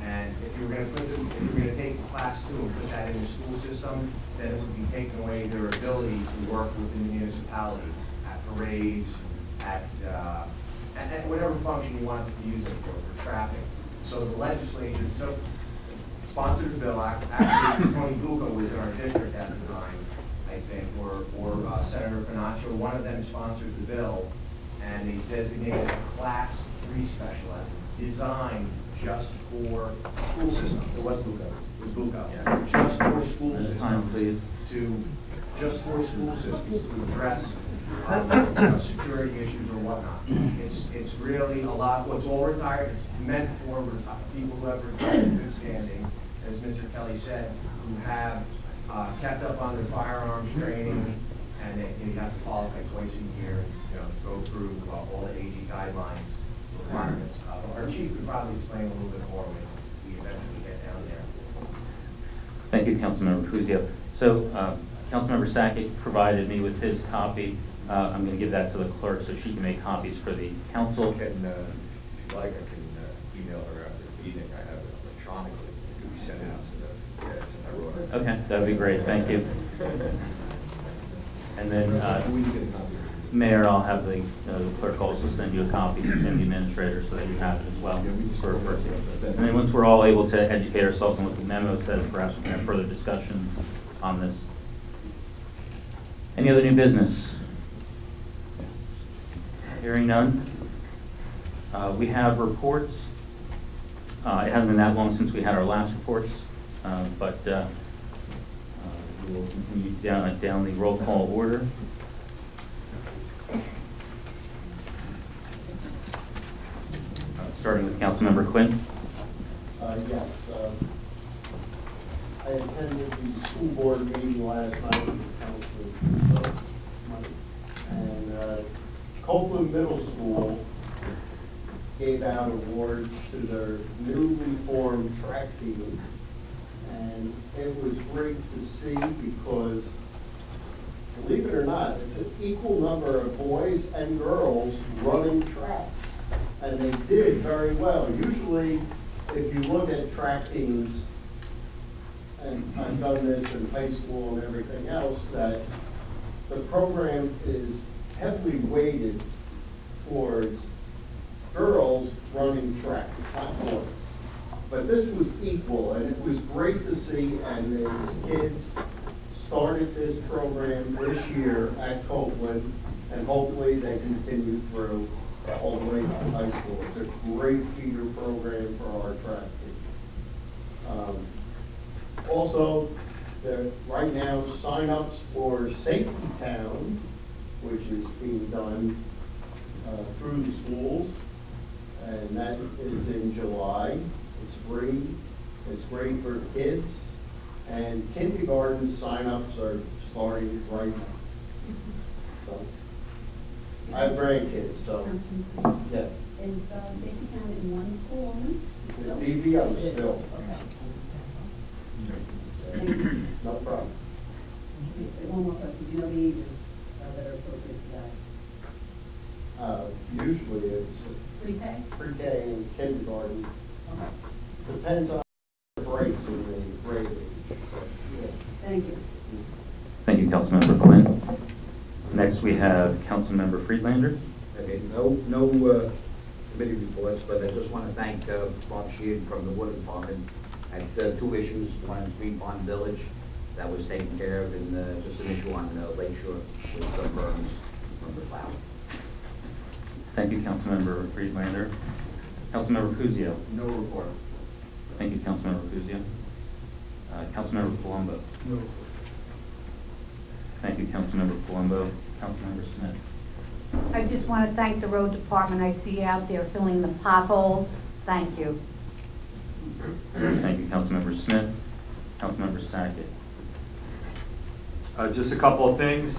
And if you were going to take the class two and put that in the school system, then it would be taking away their ability to work within the municipality at parades, at whatever function you wanted to use it for traffic. So the legislature sponsored the bill. Actually, Tony Bucco was in our district at the time, I think, or Senator Panaccio. One of them sponsored the bill, and they designated a class 3 special ed designed just for school systems. It was Bucco. It was Bucco. Yeah. Just for school systems. Time, please. Just for school systems to address security issues or whatnot. It's really a lot. What's all retired. It's meant for people who have retired in good standing, as Mr. Kelly said, who have kept up on their firearms training, and you have to qualify twice a year. Go through all the AG guidelines requirements. Our chief could probably explain a little bit more when we eventually get down there. Thank you, Councilmember Kuzia. So, Councilmember Sackett provided me with his copy. I'm going to give that to the clerk so she can make copies for the council. If you like, I can email her after the meeting. I have it electronically. It can be sent out since I wrote it. Okay, that would be great. Thank you. And then, we can get a copy. Mayor, I'll have the clerk also send you a copy and the administrator so that you have it as well. And then once we're all able to educate ourselves on what the memo says, perhaps we can have further discussion on this. Any other new business? Hearing none. We have reports. It hasn't been that long since we had our last reports, but we will continue down the roll call order. Starting with Councilmember Quinn. Yes. I attended the school board meeting last night with Councilor Mike, and Copeland Middle School gave out awards to their newly formed track team, and it was great to see because, believe it or not, it's an equal number of boys and girls running track. And they did very well. Usually, if you look at track teams, and I've done this in high school and everything else, that the program is heavily weighted towards girls running track, not boys. But this was equal, and it was great to see, and these kids started this program this year at Copeland, and hopefully they continue through all the way to high school. It's a great feeder program for our track team. Also, right now, sign-ups for Safety Town, which is being done through the schools, and that is in July. It's free. It's great for kids, and kindergarten sign-ups are starting right now. So, I have grandkids, so, yes. Is Safety Town in one school only? It's DVO still. Okay. No problem. One more question. Do you know the ages that are appropriate for that? Usually it's Pre-K? pre-K and kindergarten. Okay. Depends on the breaks in the grade age. Yeah. Thank you. Thank you, Councilmember Quinn. Next, we have Councilmember Friedlander. Okay, no committee reports, but I just want to thank Bob Sheehan from the Water Department. I had 2 issues, one in Green Pond Village that was taken care of, and just an issue on Lake Shore with some burns from the plow. Thank you, Councilmember Friedlander. Councilmember Kuzia. No report. Thank you, Councilmember Kuzia. Councilmember Palumbo. No report. Thank you, Councilmember Palumbo. Councilmember Smith. I just want to thank the road department. I see you out there filling the potholes. Thank you. Thank you, Councilmember Smith. Councilmember Sackett. Just a couple of things.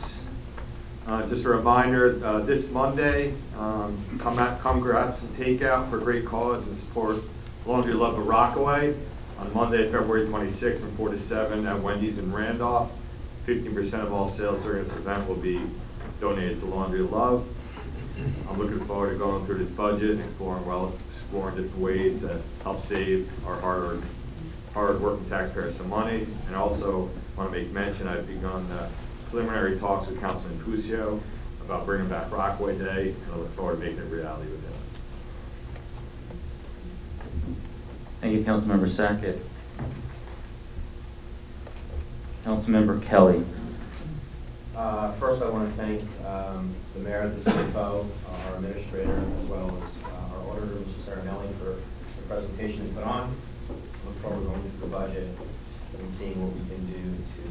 Just a reminder, this Monday, come grab some takeout for a great cause and support Laundry Love of Rockaway. On Monday, February 26th from 4 to 7 at Wendy's in Randolph. 15% of all sales during this event will be donated to Laundry of Love. I'm looking forward to going through this budget and exploring different ways to help save our hard-working taxpayers some money. And also want to make mention, I've begun preliminary talks with Councilman Puccio about bringing back Rockaway Day, and I look forward to making it a reality with him. Thank you, Councilmember Sackett. Councilmember Kelly. First, I want to thank the mayor, the CFO, our administrator, as well as our auditor, Mr. Sarinelli, for the presentation he put on. Look forward to going through the budget and seeing what we can do to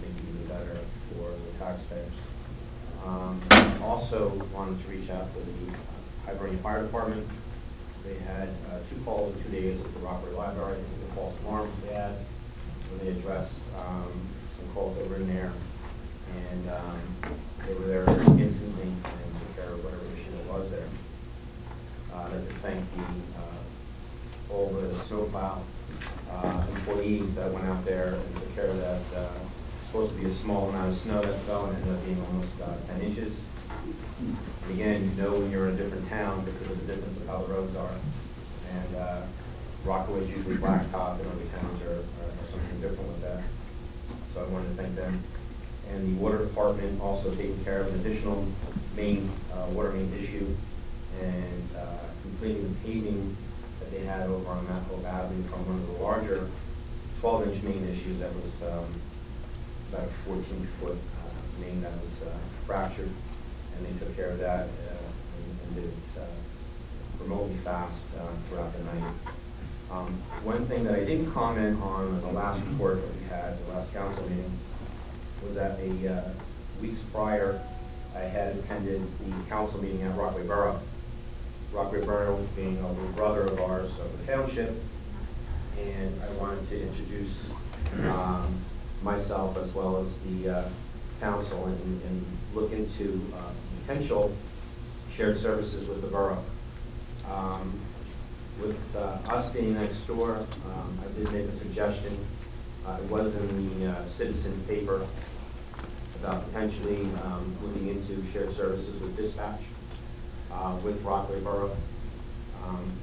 make it even better for the taxpayers. Also wanted to reach out to the Hibernia Fire Department. They had 2 calls in 2 days at the Rockaway Library. I think the false alarms they had, where they addressed some calls that were in there. And they were there instantly and took care of whatever issue that was there. I'd like to thank all the snowplow employees that went out there and took care of that. Supposed to be a small amount of snow that fell and ended up being almost 10 inches. And again, you know when you're in a different town because of the difference of how the roads are. And Rockaway is usually blacktop, and other towns are something different with that. So I wanted to thank them. And the water department also taking care of an additional water main issue and completing the paving that they had over on Mount Hope Avenue from one of the larger 12-inch main issues that was about a 14-foot main that was fractured, and they took care of that and did it remotely fast throughout the night. One thing that I didn't comment on in the last report that we had, the last council meeting, was that weeks prior, I had attended the council meeting at Rockaway Borough. Rockaway Borough being a little brother of ours of the township, and I wanted to introduce myself as well as the council and look into potential shared services with the borough. With us being next door, I did make a suggestion. It was in the citizen paper about potentially moving into shared services with dispatch with Rockaway Borough.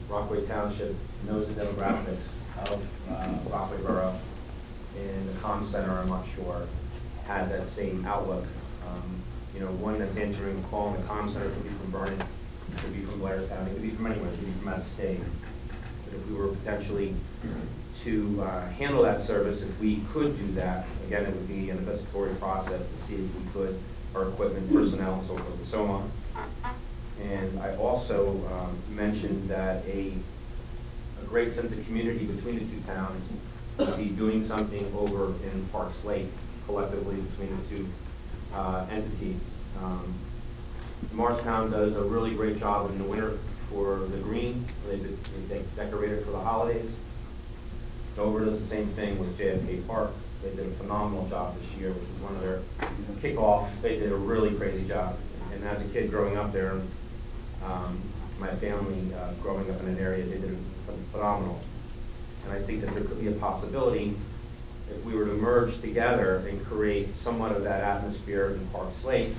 Rockaway Township knows the demographics of Rockaway Borough, and the comm center, I'm not sure, had that same outlook. You know, one that's answering a call in the comm center could be from Vernon, could be from Blairstown, it could be from anywhere, it could be from out of state. But if we were potentially to handle that service, if we could do that, again, it would be an investigatory process to see if we could, our equipment, personnel, and so forth and so on. And I also mentioned that a great sense of community between the two towns would be doing something over in Parks Lake collectively between the two entities. Morristown does a really great job in the winter for the green. They decorate it for the holidays. Dover does the same thing with JFK Park. They did a phenomenal job this year, which was one of their kickoffs. They did a really crazy job. And as a kid growing up there, my family growing up in an area, they did phenomenal. And I think that there could be a possibility if we were to merge together and create somewhat of that atmosphere in Parks Lake.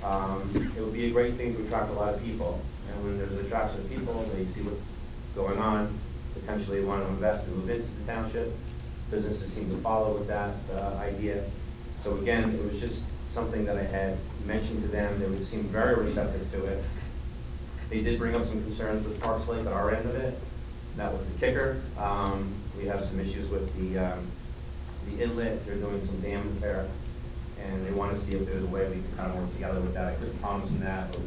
It would be a great thing to attract a lot of people. And when there's an attraction of people, they see what's going on, potentially want to invest and move into the township. Businesses seem to follow with that idea. So again, it was just something that I had mentioned to them. They seemed very receptive to it. They did bring up some concerns with Parks Lake at our end of it. That was the kicker. We have some issues with the inlet. They're doing some dam repair, and they want to see if there's a way we can kind of work together with that. I couldn't promise them that, but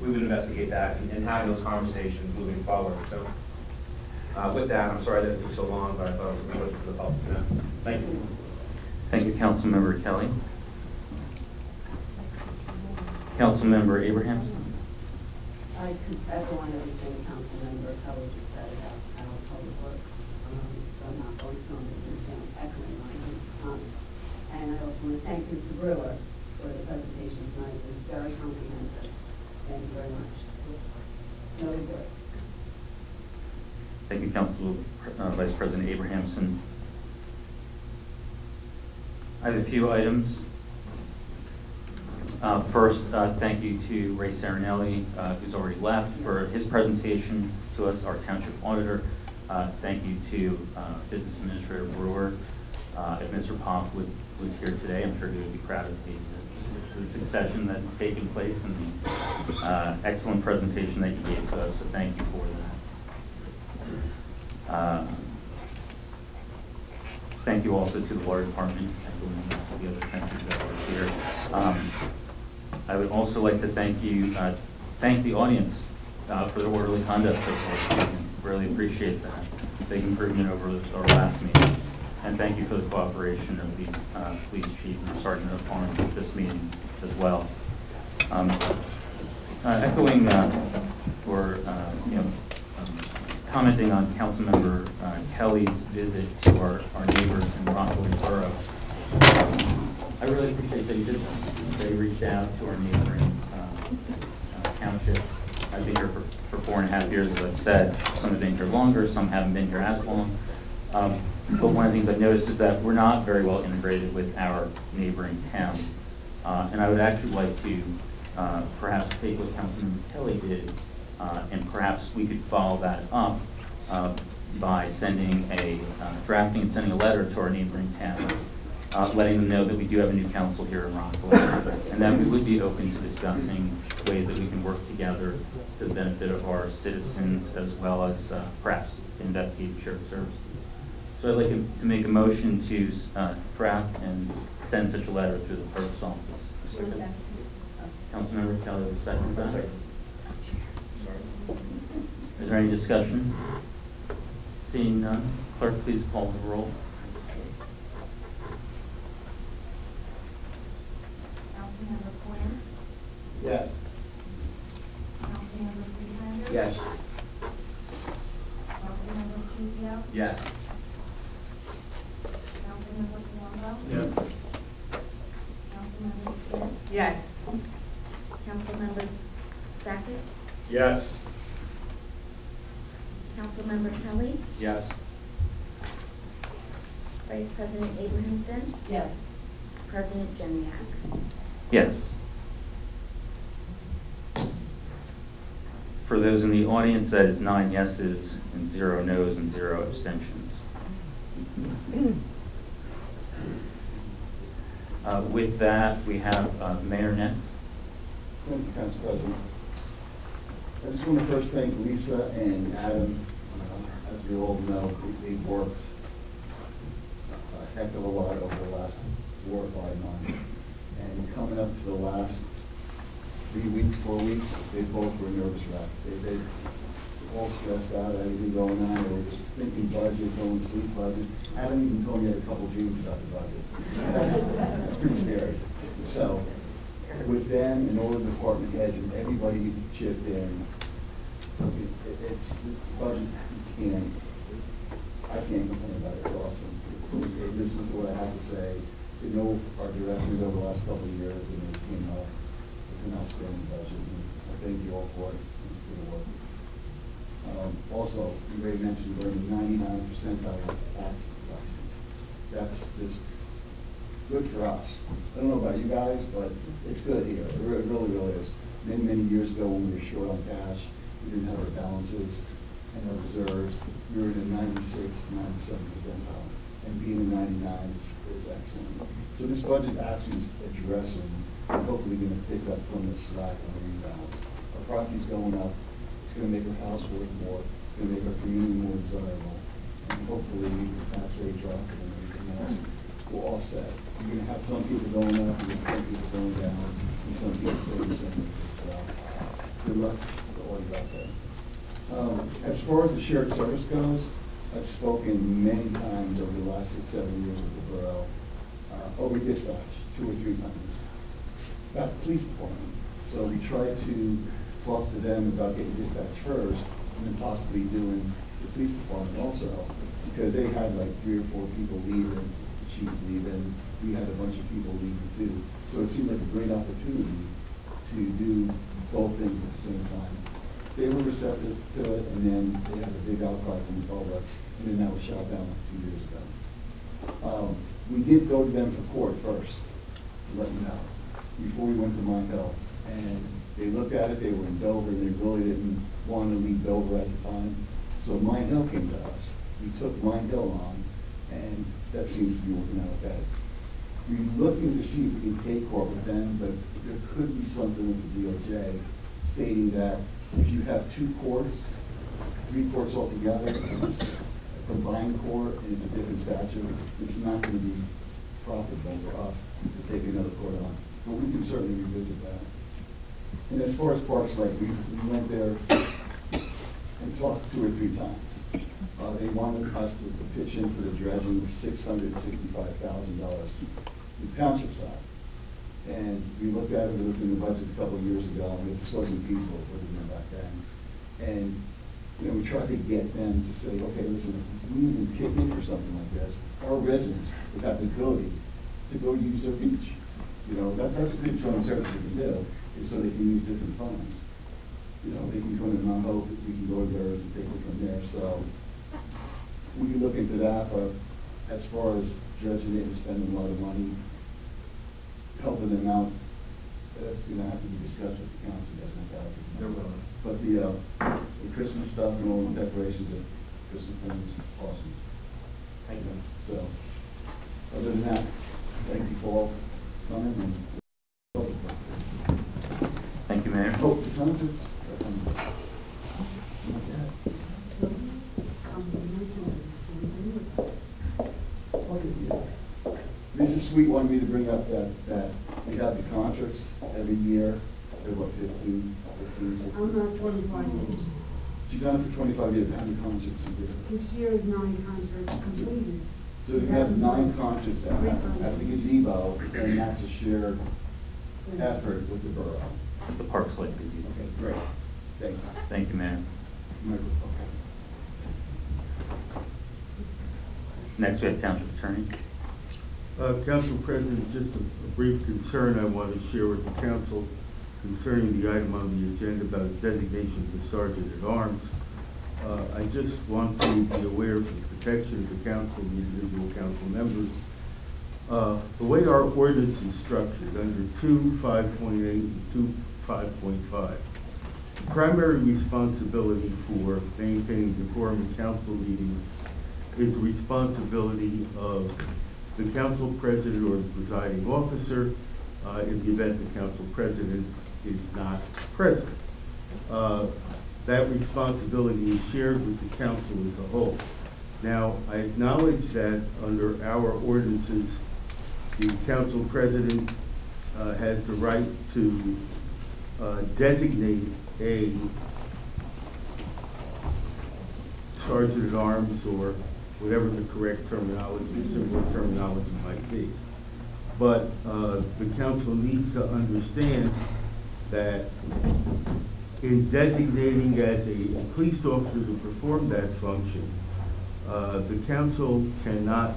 we would investigate that and have those conversations moving forward. So with that, I'm sorry that it took so long, but I thought it was important for the public to know. Thank you. Thank you, Councilmember Kelly. Councilmember Abrahams. I echo on everything Councilmember Kelly just said about our public works. So I'm not going to echoing on his comments. And I also want to thank Mr. Brewer for the presentation tonight. It was very comprehensive. Thank you very much. Noted work. Thank you, Council Vice President Abrahamson. I have a few items. First, thank you to Ray Serenelli, who's already left, for his presentation to us, our Township Auditor. Thank you to Business Administrator Brewer. If Mr. Pop was here today, I'm sure he would be proud of the succession that's taken place and the excellent presentation that you gave to us, so thank you for that. Thank you also to the Water Department, and the other countries that are here. I would also like to thank the audience for their orderly conduct so far. Really appreciate that. Big improvement over our last meeting. And thank you for the cooperation of the police chief and sergeant at arms with this meeting as well. Echoing or commenting on Councilmember Kelly's visit to our neighbors in Rockaway Borough. I really appreciate that he did that. They reached out to our neighboring township. I've been here for 4.5 years, as I've said. Some have been here longer, some haven't been here as long. But one of the things I've noticed is that we're not very well integrated with our neighboring towns. And I would actually like to perhaps take what Councilman Kelly did, and perhaps we could follow that up by drafting and sending a letter to our neighboring towns, letting them know that we do have a new council here in Rockaway, and that we would be open to discussing ways that we can work together to the benefit of our citizens, as well as perhaps investigate shared services. So I'd like to make a motion to draft and send such a letter through the clerk's office. Councilmember Kelly, will second that? Is there any discussion? Seeing none, clerk, please call the roll. Councilmember Quinn? Yes. Councilmember Freelander? Yes. Councilmember Tizio? Yes. Councilmember Colombo? Yes. Councilmember Smith? Yes. Councilmember Sackett? Yes. Councilmember Kelly? Yes. Vice President Abrahamson? Yes. President Jeniak? Yes. For those in the audience, that is 9 yeses and 0 noes and 0 abstentions. With that, we have Mayor next. Thank you, Council President. I just want to first thank Lisa and Adam. As we all know, they've worked a heck of a lot over the last 4 or 5 months. And coming up to the last 3 weeks, 4 weeks, they both were nervous wrecked. They all stressed out, everything going on. They were just thinking budget, going sleep budget. Adam even told me he had a couple dreams about the budget. That's pretty scary. So, with them and all the department heads and everybody who chipped in, it's the budget. I can't complain about it. It's awesome. This is what I have to say. You know our directors over the last couple of years, and it came out with an outstanding budget. And I thank you all for it, for the work. Also, you already mentioned we're in the 99th percentile of tax deductions. That's just good for us. I don't know about you guys, but it's good here. It really, really is. Many, many years ago when we were short on cash, we didn't have our balances and our reserves. We were in the 96th, 97th percentile. And being in 99 is excellent. So this budget actually is addressing and hopefully going to pick up some of the slack on the rebalance. Our property's going up. It's going to make our house worth more. It's going to make our community more desirable. And hopefully the tax rate drop and everything else will offset. You're going to have some people going up, you're going to have some people going down, and some people staying the same. So good luck to all you out there. As far as the shared service goes, I've spoken many times over the last 6, 7 years with the borough, over dispatch 2 or 3 times, about the police department. So we try to talk to them about getting dispatch first, and then possibly doing the police department also, because they had like 3 or 4 people leaving, the chief leaving, we had a bunch of people leaving too. So it seemed like a great opportunity to do both things at the same time. they were receptive to it, and then they had a big outcry from the public, and then that was shot down like 2 years ago. We did go to them for court first, to let you know, before we went to Mine Hill. And they looked at it, they were in Dover, and they really didn't want to leave Dover at the time. So Mine Hill came to us. We took Mine Hill on, and that seems to be working out okay. We're looking to see if we can take court with them, but there could be something with the DOJ stating that if you have 2 courts, 3 courts altogether, it's a combined court, and it's a different statute, it's not going to be profitable for us to take another court on. But we can certainly revisit that. And as far as Parks Lake, we went there and talked 2 or 3 times. They wanted us to pitch in for the dredging of $665,000, the township side. And we looked at it, we looked in the budget a couple of years ago, and it just wasn't feasible for them back then. And we tried to get them to say, okay, listen, if we even kick in for something like this, our residents would have the ability to go use their beach. That's a good joint service we can do, is so they can use different funds. They can go to Mount Hope, we can go there and take it from there. So we can look into that, but as far as dredging it and spending a lot of money, helping them out, that's going to have to be discussed with the council. But the Christmas stuff and all the decorations of Christmas time is awesome. Thank you. So, other than that, thank you for all coming. And Thank you, Mayor. oh, the concerts. Mrs. Sweet wanted me to bring up that we have the concerts every year. They're what, 15, 16? I'm not 25 years. She's on it for 25 years. How many concerts you do? This year is 9 concerts completed. So we have 9 concerts at the gazebo, and that's a shared effort with the borough. The Parks Lake Gazebo. Okay, great. Thank you. Thank you, Mayor. Next, we have Township Attorney. Council President, just a brief concern I want to share with the council concerning the item on the agenda about designation of the Sergeant at Arms. I just want to be aware of the protection of the council and the individual council members. The way our ordinance is structured under 2.5.8 and 2.5.5, the primary responsibility for maintaining decorum in council meetings is the responsibility of the council president or the presiding officer in the event the council president is not present. That responsibility is shared with the council as a whole. Now, I acknowledge that under our ordinances, the council president has the right to designate a sergeant at arms or whatever the correct terminology, similar terminology might be. But the council needs to understand that in designating as a police officer to perform that function, the council cannot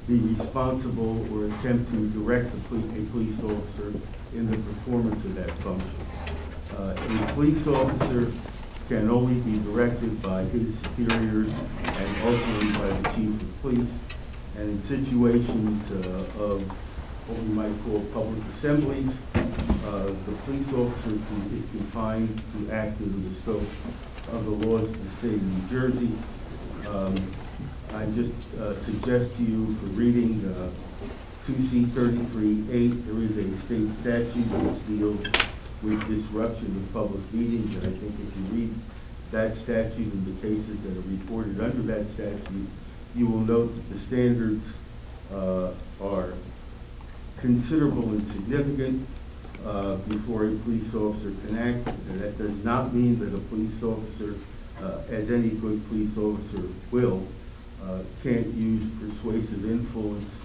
be responsible or attempt to direct a police officer in the performance of that function. A police officer can only be directed by his superiors and ultimately by the chief of police. And in situations of what we might call public assemblies, the police officer is confined to act within the scope of the laws of the state of New Jersey. I just suggest to you for reading 2C33.8, there is a state statute which deals with disruption of public meetings, and I think if you read that statute and the cases that are reported under that statute, you will note that the standards are considerable and significant before a police officer can act. And that does not mean that a police officer, as any good police officer will, can't use persuasive influence,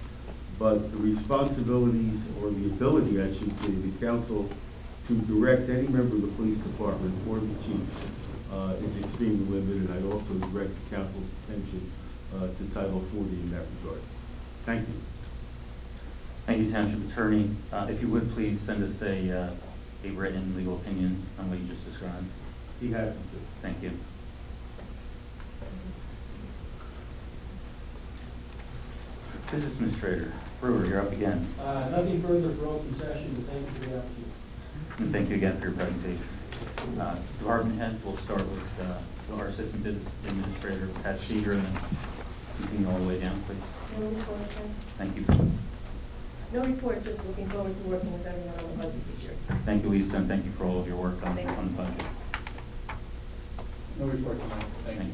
but the responsibilities or the ability, I should say, of the council to direct any member of the police department or the chief is extremely limited. I'd also direct the council's attention to Title 40 in that regard. Thank you. Thank you, Township Attorney. If you would please send us a written legal opinion on what you just described. be happy to. Thank you. Business Administrator Brewer, you're up again. Nothing further for open session, but thank you for the opportunity. And thank you again for your presentation. Department heads, we'll start with our Assistant Business Administrator, Pat Seeger, and then continue all the way down, please. No report, sir. Thank you. No report, just looking forward to working with everyone on the budget this year. Thank you, Lisa, and thank you for all of your work on the budget. No report tonight. Thank you.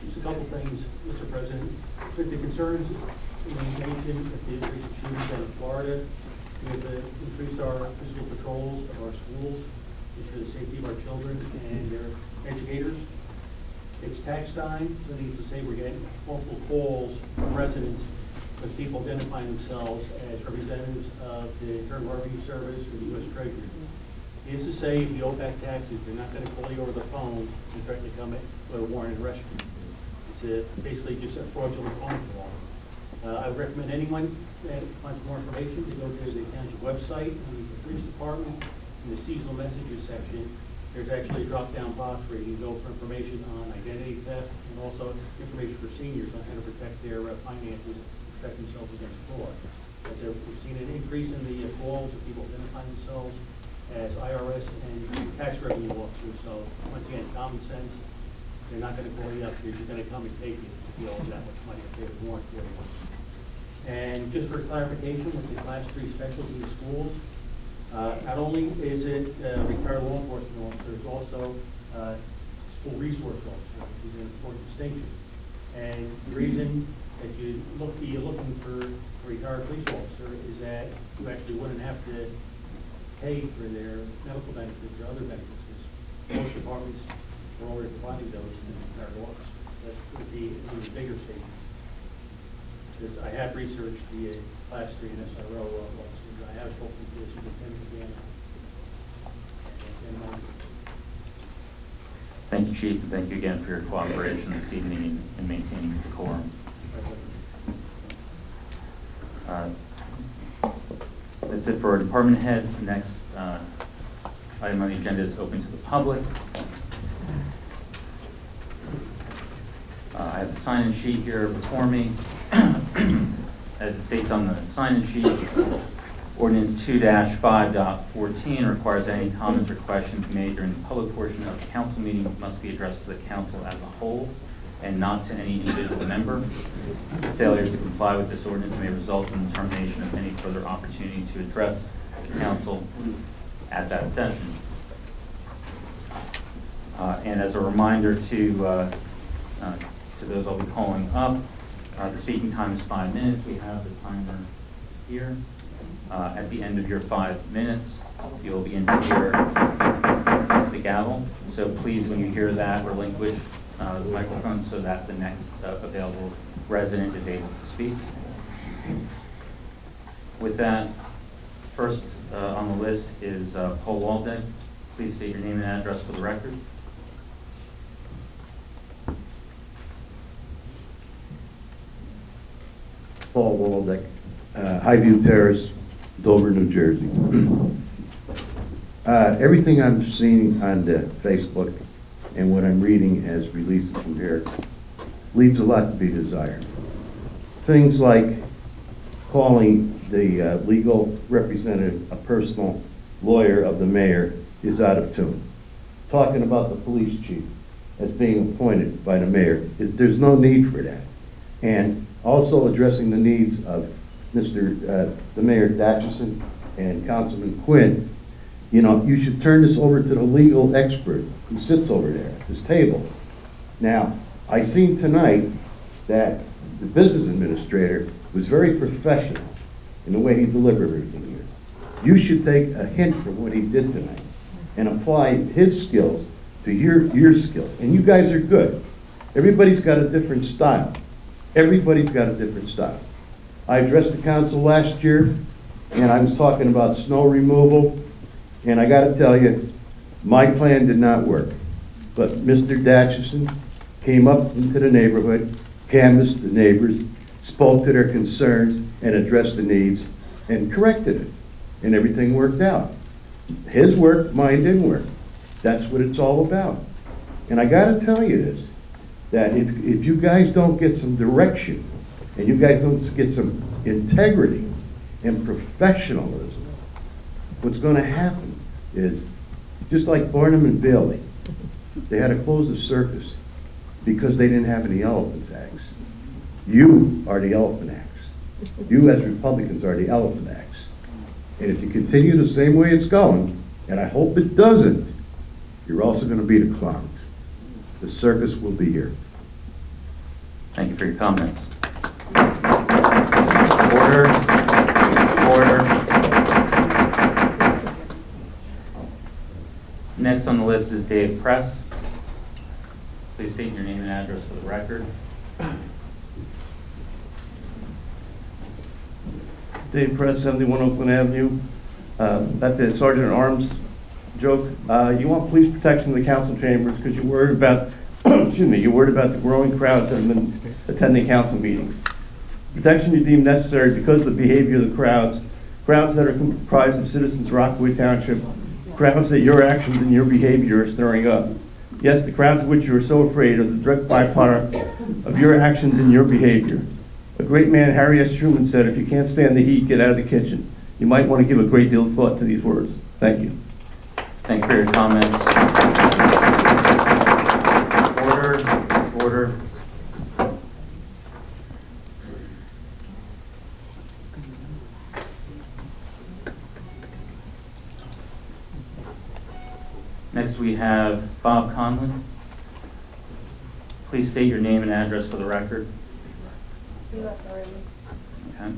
Just a couple things, Mr. President. With the concerns in the nation at the increase of shootings down in Florida, we have increased our physical patrols of our schools for the safety of our children and their educators. It's tax time, so needless to say, we're getting multiple calls from residents with people identifying themselves as representatives of the Internal Revenue Service or the U.S. Treasury. Needless to say, if you owe back taxes, they're not going to call you over the phone and threaten to come with a warrant and arrest you. It's basically just a fraudulent phone call. I would recommend anyone that wants more information to go to the Township website, on the police department, in the seasonal messages section. There's actually a drop-down box where you can go for information on identity theft and also information for seniors on how to protect their finances, protect themselves against fraud. We've seen an increase in the calls of people identifying themselves as IRS and tax revenue officers. So once again, common sense. They're not going to call you up. They're just going to come and take it if you owe that much money if they have a warrant for you. And just for clarification, with the Class 3 specials in the schools, not only is it retired law enforcement officers, also school resource officer, which is an important distinction. And the reason that you're looking for a retired police officer is that you actually wouldn't have to pay for their medical benefits or other benefits. Most departments are already providing those in the retired officer. That would be a bigger savings. Because I have researched the Class 3 and SRO officers. I have spoken to the superintendent again. Thank you, Chief, and thank you again for your cooperation this evening in maintaining decorum. That's it for our department heads. Next item on the agenda is open to the public. I have the sign-in sheet here before me. As it states on the sign-in sheet, Ordinance 2-5.14 requires any comments or questions made during the public portion of the council meeting must be addressed to the council as a whole and not to any individual member. Failure to comply with this ordinance may result in the termination of any further opportunity to address the council at that session. And as a reminder to those I'll be calling up, the speaking time is 5 minutes. We have the timer here. At the end of your 5 minutes, you'll begin to hear the gavel. So please, when you hear that, relinquish the microphone so that the next available resident is able to speak. With that, first on the list is Paul Waldeck. Please state your name and address for the record. Paul Waldeck, Highview Terrace, Dover, New Jersey. Everything I'm seeing on the Facebook and what I'm reading as releases from here leaves a lot to be desired. Things like calling the legal representative a personal lawyer of the mayor is out of tune. Talking about the police chief as being appointed by the mayor, there's no need for that. And also addressing the needs of the Mayor Datchison and Councilman Quinn. You know, you should turn this over to the legal expert who sits over there at this table. Now, I seen tonight that the business administrator was very professional in the way he delivered everything here. You should take a hint from what he did tonight and apply his skills to your skills. And you guys are good. Everybody's got a different style. Everybody's got a different style. I addressed the council last year, and I was talking about snow removal, and I got to tell you, my plan did not work. But Mr. Datchison came up into the neighborhood, canvassed the neighbors, spoke to their concerns, and addressed the needs, and corrected it, and everything worked out. His worked, mine didn't work. That's what it's all about. And I gotta tell you this, that if you guys don't get some direction, and you guys don't get some integrity and professionalism, what's gonna happen is, just like Barnum and Bailey, they had to close the circus because they didn't have any elephant acts. You are the elephant acts. You as Republicans are the elephant acts. And if you continue the same way it's going, and I hope it doesn't, you're also gonna be the clowns. The circus will be here. Thank you for your comments. Order. Order. Next on the list is Dave Press. Please state your name and address for the record. Dave Press, 71 Oakland Avenue. About the Sergeant at Arms joke, you want police protection in the council chambers because you're worried about, excuse me, you're worried about the growing crowds that have been attending council meetings. Protection you deem necessary because of the behavior of the crowds that are comprised of citizens of Rockaway Township, crowds that your actions and your behavior are stirring up. Yes, the crowds of which you are so afraid are the direct byproduct of your actions and your behavior. A great man, Harry S. Truman, said, if you can't stand the heat, get out of the kitchen. You might want to give a great deal of thought to these words. Thank you. Thank you for your comments. Order. Order. Next we have Bob Conlon. Please state your name and address for the record. Okay.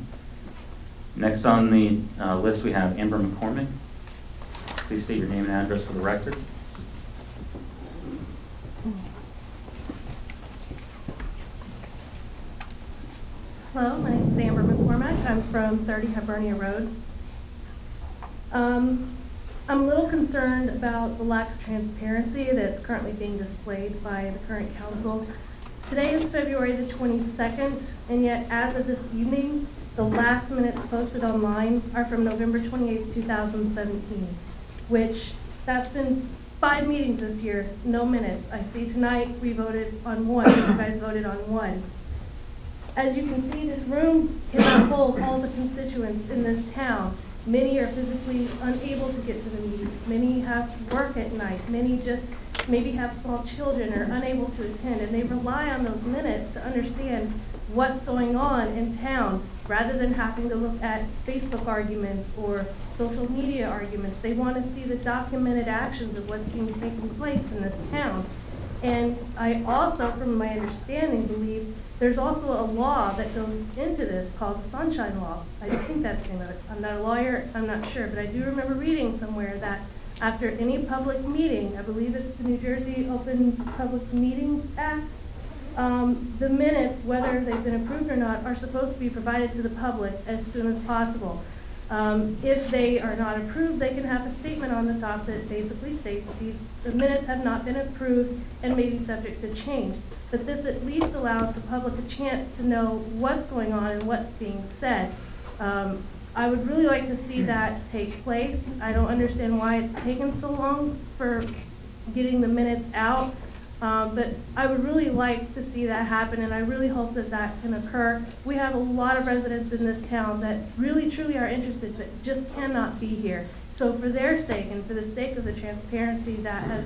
Next on the list we have Amber McCormick. Please state your name and address for the record. Hello, my name is Amber McCormick. I'm from 30 Hibernia Road. I'm a little concerned about the lack of transparency that's currently being displayed by the current council. Today is February the 22nd, and yet as of this evening, the last minutes posted online are from November 28th, 2017, which that's been 5 meetings this year, no minutes. I see tonight we voted on one, you guys voted on one. As you can see, this room cannot hold all the constituents in this town. Many are physically unable to get to the meetings. Many have to work at night. Many just maybe have small children or unable to attend, and they rely on those minutes to understand what's going on in town rather than having to look at Facebook arguments or social media arguments. They want to see the documented actions of what's being taken place in this town. And I also, from my understanding, believe there's also a law that goes into this called the Sunshine Law. I think that's the name of it. I'm not a lawyer, I'm not sure, but I do remember reading somewhere that after any public meeting, I believe it's the New Jersey Open Public Meetings Act, the minutes, whether they've been approved or not, are supposed to be provided to the public as soon as possible. If they are not approved, they can have a statement on the top that basically states the minutes have not been approved and may be subject to change. But this at least allows the public a chance to know what's going on and what's being said. I would really like to see that take place. I don't understand why it's taken so long for getting the minutes out. But I would really like to see that happen, and I really hope that that can occur. We have a lot of residents in this town that really truly are interested but just cannot be here. So for their sake and for the sake of the transparency that has,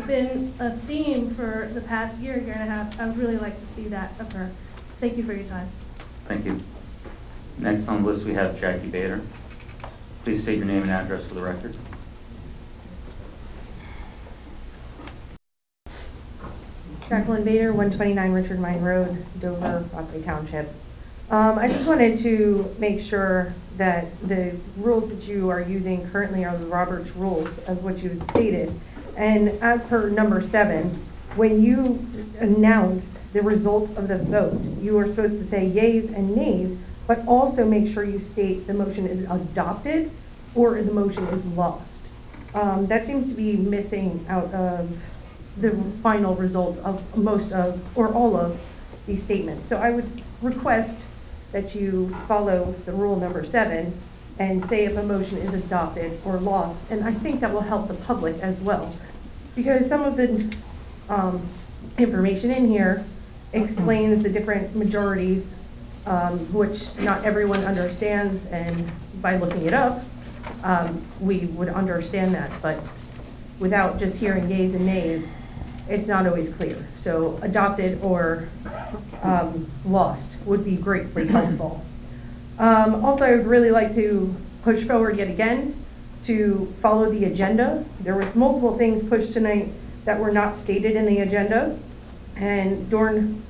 been a theme for the past year and a half, I would really like to see that occur. Thank you for your time. Thank you. Next on the list we have Jackie Bader. Please state your name and address for the record. Jacqueline Bader, 129 Richard Mine Road, Dover, Rockaway Township. I just wanted to make sure that the rules that you are using currently are the Roberts rules, as what you had stated. And as per number 7, when you announce the result of the vote, you are supposed to say yeas and nays, but also make sure you state the motion is adopted or the motion is lost. That seems to be missing out of the final result of most of or all of these statements. So I would request that you follow the rule number 7 and say if a motion is adopted or lost. And I think that will help the public as well. Because some of the information in here explains the different majorities, which not everyone understands, and by looking it up, we would understand that. But without just hearing yeas and nays, it's not always clear. So adopted or lost would be greatly helpful. Also, I would really like to push forward yet again to follow the agenda. There was multiple things pushed tonight that were not stated in the agenda. And during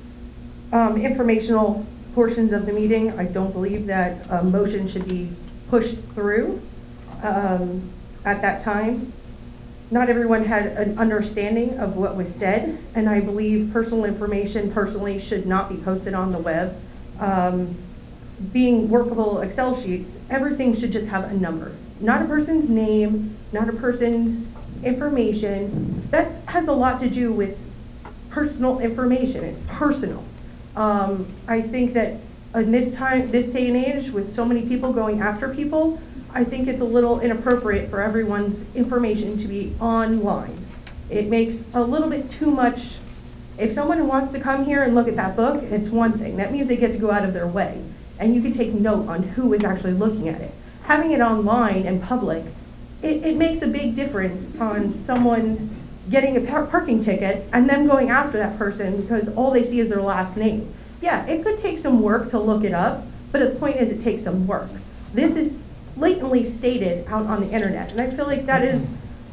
informational portions of the meeting, I don't believe that a motion should be pushed through at that time. Not everyone had an understanding of what was said, and I believe personal information personally should not be posted on the web. Being workable Excel sheets, everything should just have a number. Not a person's name, not a person's information. That has a lot to do with personal information. It's personal. I think that in this day and age, with so many people going after people, I think it's a little inappropriate for everyone's information to be online. It makes a little bit too much. If someone wants to come here and look at that book, it's one thing. That means they get to go out of their way. And you can take note on who is actually looking at it. Having it online and public, it makes a big difference on someone getting a parking ticket and them going after that person because all they see is their last name. Yeah, it could take some work to look it up, but the point is it takes some work. This is blatantly stated out on the internet, and I feel like that is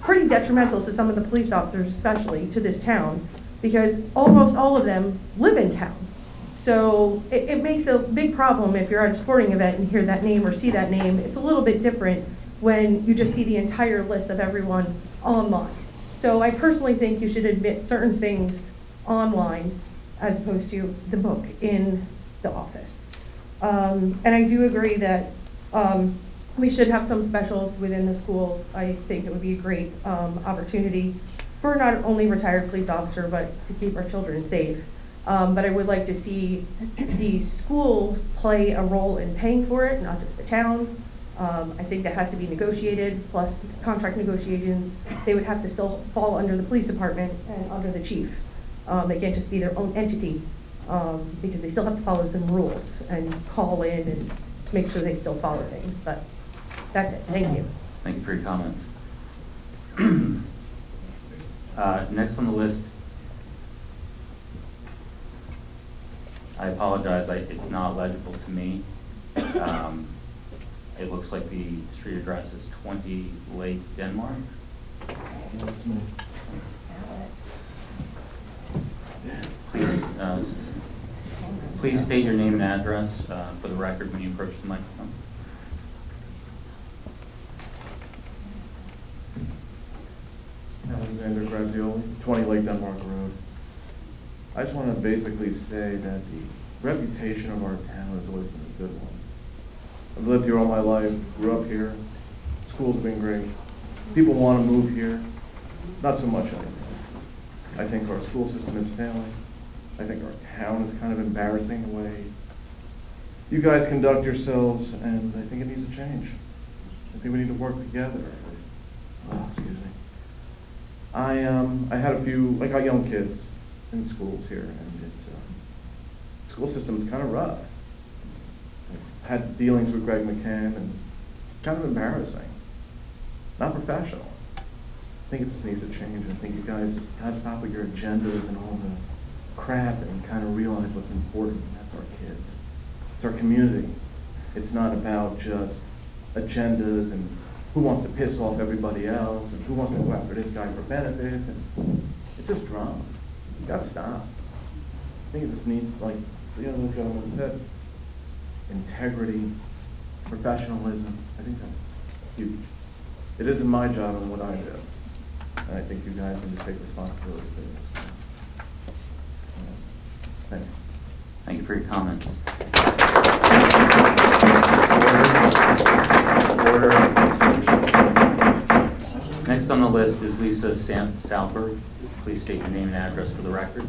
pretty detrimental to some of the police officers, especially to this town, because almost all of them live in town. So it makes a big problem if you're at a sporting event and hear that name or see that name. It's a little bit different when you just see the entire list of everyone online. So I personally think you should admit certain things online as opposed to the book in the office. And I do agree that we should have some specials within the schools. I think it would be a great opportunity for not only retired police officers, but to keep our children safe. But I would like to see the schools play a role in paying for it, not just the town. I think that has to be negotiated, plus contract negotiations. They would have to still fall under the police department and under the chief. They can't just be their own entity because they still have to follow some rules and call in and make sure they still follow things. But that's it. Thank you. Thank you for your comments. Next on the list, I apologize, it's not legible to me. It looks like the street address is 20 Lake Denmark. Please state your name and address for the record when you approach the microphone. Alexander Grazioli, 20 Lake Denmark Road. I just want to basically say that the reputation of our town has always been a good one. I've lived here all my life, grew up here, school's been great. People want to move here, not so much anymore. I think our school system is failing. I think our town is kind of embarrassing the way you guys conduct yourselves, and I think it needs to change. I think we need to work together. Excuse me. I got young kids in schools here, and school system is kind of rough. I've had dealings with Greg McCann, and kind of embarrassing. Not professional. I think it just needs to change. I think you guys gotta stop with your agendas and all the crap and kind of realize what's important. That's our kids. It's our community. It's not about just agendas and who wants to piss off everybody else and who wants to go after this guy for benefit. And it's just drama. You gotta stop. I think it just needs, like the other gentleman said, integrity, professionalism. I think that's huge. It isn't my job and what I do. And I think you guys need to take responsibility for this. Thank you. Thank you for your comments. Order. Next on the list is Lisa Salberg. Please state your name and address for the record.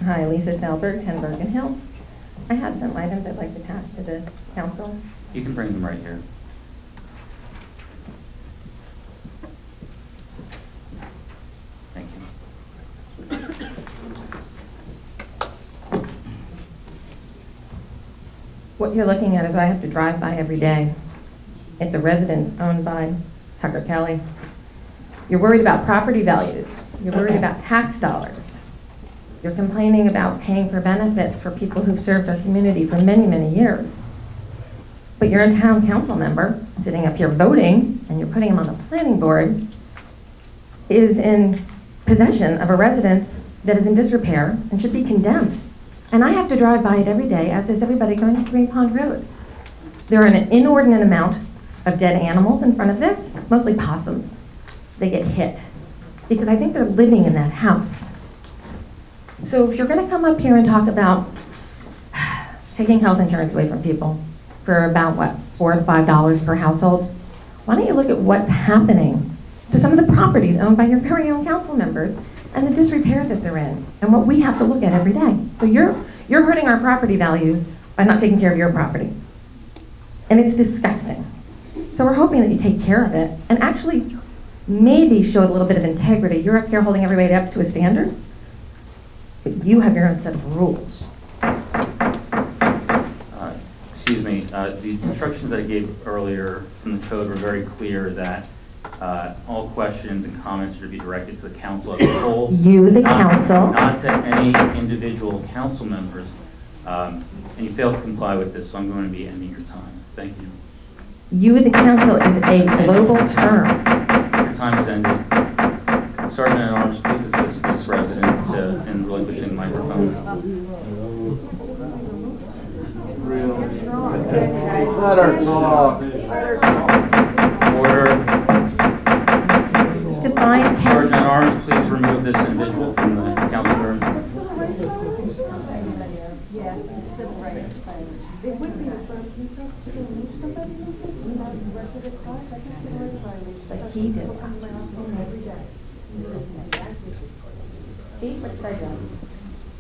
Hi, Lisa Salberg, 10 Bergen Hill. I have some items I'd like to pass to the council. You can bring them right here. Thank you. What you're looking at is I have to drive by every day. It's a residence owned by Tucker Kelly. You're worried about property values. You're worried about tax dollars. You're complaining about paying for benefits for people who've served our community for many, many years. But you're a town council member sitting up here voting, and you're putting him on the planning board, is in possession of a residence that is in disrepair and should be condemned. And I have to drive by it every day, as does everybody going to Green Pond Road. There are an inordinate amount of dead animals in front of this, mostly possums. They get hit because I think they're living in that house. So if you're going to come up here and talk about taking health insurance away from people for about, what, $4 to $5 per household, why don't you look at what's happening to some of the properties owned by your very own council members and the disrepair that they're in and what we have to look at every day. So you're hurting our property values by not taking care of your property. And it's disgusting. So we're hoping that you take care of it and actually maybe show a little bit of integrity. You're up here holding everybody up to a standard, but you have your own set of rules. Excuse me, the instructions that I gave earlier from the code were very clear that all questions and comments are to be directed to the council as a whole. You, the council. Not to any individual council members. And you failed to comply with this, so I'm going to be ending your time. Thank you. You, the council, is a global term. Your time is ended. Sergeant at Arms, please assist this resident in relinquishing the microphone. Let her talk. Order. Define Sergeant at Arms, please remove this individual from the council room. But he did.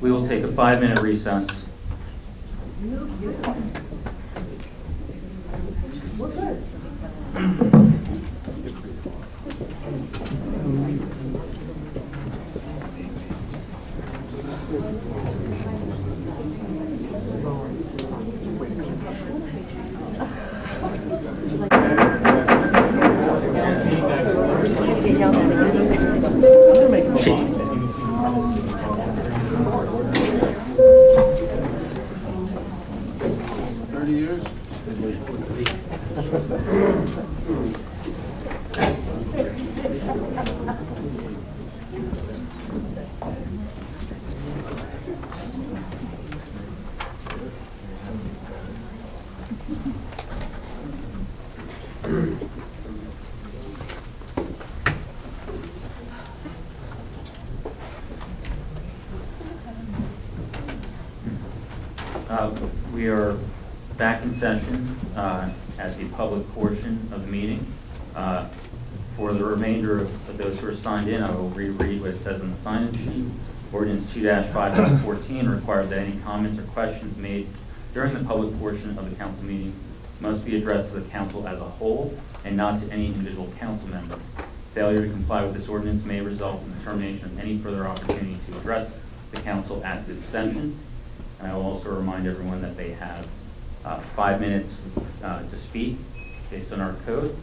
We will take a 5-minute recess. We're good. We are back in session at the public portion of the meeting. For the remainder of those who are signed in, I will reread what it says on the sign-in sheet. Ordinance 2-514 requires that any comments or questions made during the public portion of the council meeting must be addressed to the council as a whole and not to any individual council member. Failure to comply with this ordinance may result in the termination of any further opportunity to address the council at this session. And I will also remind everyone that they have 5 minutes to speak based on our code.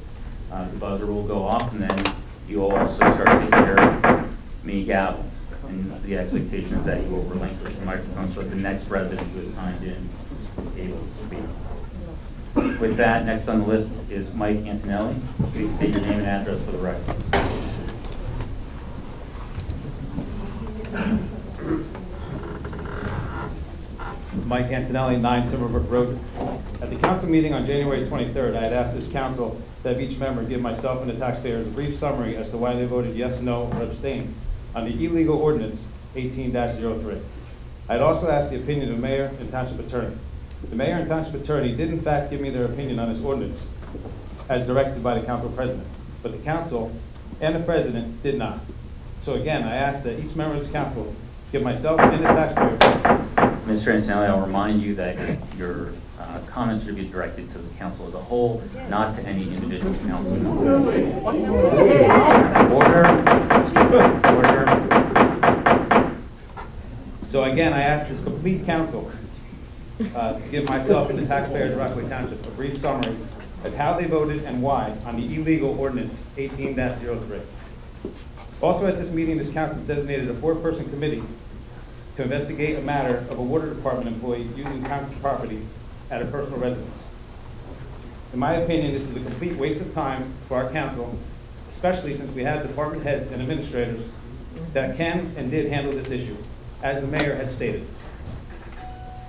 The buzzer will go off, and then you will also start to hear me gavel. And the expectation is that you will relinquish the microphone so that the next resident who is signed in is able to speak. With that, next on the list is Mike Antonelli. Please state your name and address for the record. Mike Antonelli, 9 Timberbrook Road. At the council meeting on January 23rd, I had asked this council to have each member give myself and the taxpayers a brief summary as to why they voted yes, no, or abstained on the illegal ordinance 18-03. I had also asked the opinion of the mayor and township attorney. The mayor and township attorney did in fact give me their opinion on this ordinance as directed by the council president, but the council and the president did not. So again, I ask that each member of this council give myself and the taxpayer. Mr. Antonelli, I'll remind you that your comments should be directed to the council as a whole, not to any individual council member. Order. So again, I ask this complete council to give myself and the taxpayers of Rockaway Township a brief summary as how they voted and why on the illegal ordinance 18-03. Also at this meeting, this council designated a 4-person committee to investigate a matter of a water department employee using township property at a personal residence. In my opinion, this is a complete waste of time for our council, especially since we have department heads and administrators that can and did handle this issue, as the mayor had stated.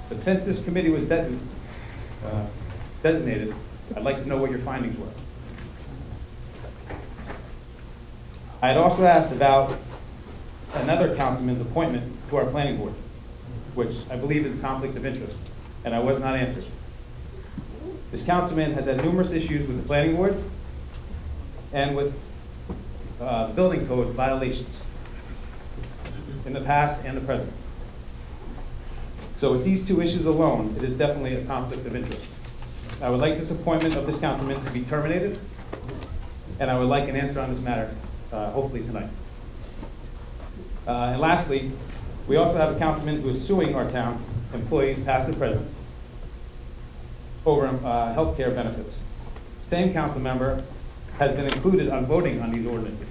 But since this committee was designated, I'd like to know what your findings were. I had also asked about another councilman's appointment to our planning board, which I believe is a conflict of interest, and I was not answered. This councilman has had numerous issues with the planning board and with building code violations in the past and the present. So with these 2 issues alone, it is definitely a conflict of interest. I would like this appointment of this councilman to be terminated, and I would like an answer on this matter, hopefully tonight. And lastly, we also have a councilman who is suing our town employees, past and present, over health care benefits. Same council member has been included on voting on these ordinances,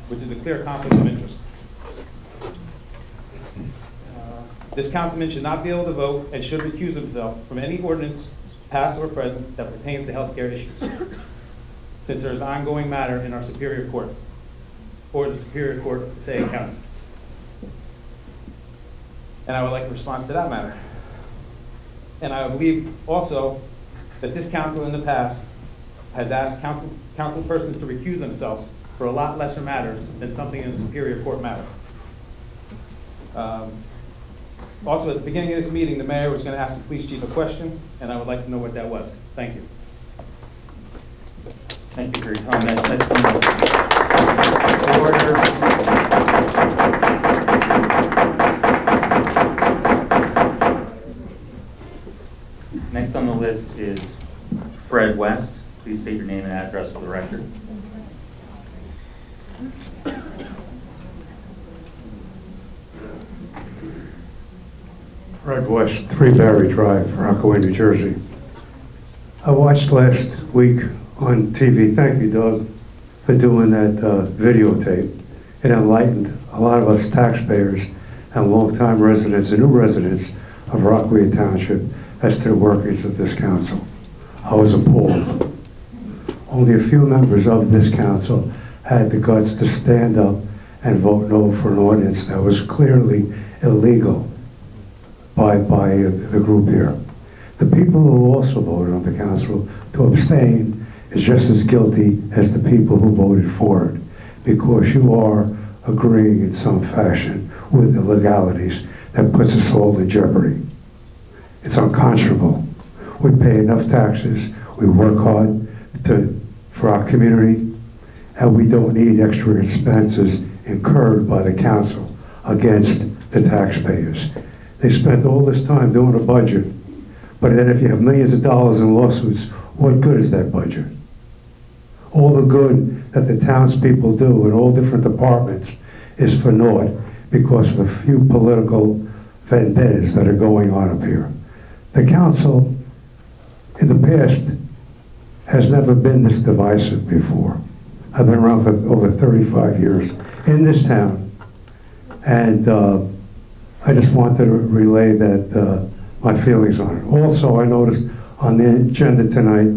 which is a clear conflict of interest. This councilman should not be able to vote and should recuse himself from any ordinance, past or present, that pertains to health care issues, since there is an ongoing matter in our Superior Court, or the Superior Court of Passaic County. And I would like a response to that matter. And I believe also that this council in the past has asked council persons to recuse themselves for a lot lesser matters than something in a Superior Court matter. Also, at the beginning of this meeting, the mayor was going to ask the police chief a question, and I would like to know what that was. Thank you. Thank you for your comments. Order. Next on the list is Fred West. Please state your name and address for the record. Fred West, 3 Barry Drive, Rockaway, New Jersey. I watched last week on TV, thank you, Doug, for doing that videotape. It enlightened a lot of us taxpayers and longtime residents and new residents of Rockaway Township as to the workings of this council. I was appalled. Only a few members of this council had the guts to stand up and vote no for an ordinance that was clearly illegal by the group here. The people who also voted on the council to abstain is just as guilty as the people who voted for it, because you are agreeing in some fashion with illegalities that puts us all in jeopardy. It's unconscionable. We pay enough taxes, we work hard for our community, and we don't need extra expenses incurred by the council against the taxpayers. They spent all this time doing a budget, but then if you have millions of dollars in lawsuits, what good is that budget? All the good that the townspeople do in all different departments is for naught because of a few political vendettas that are going on up here. The council, in the past, has never been this divisive before. I've been around for over 35 years in this town, and I just wanted to relay that my feelings on it. Also, I noticed on the agenda tonight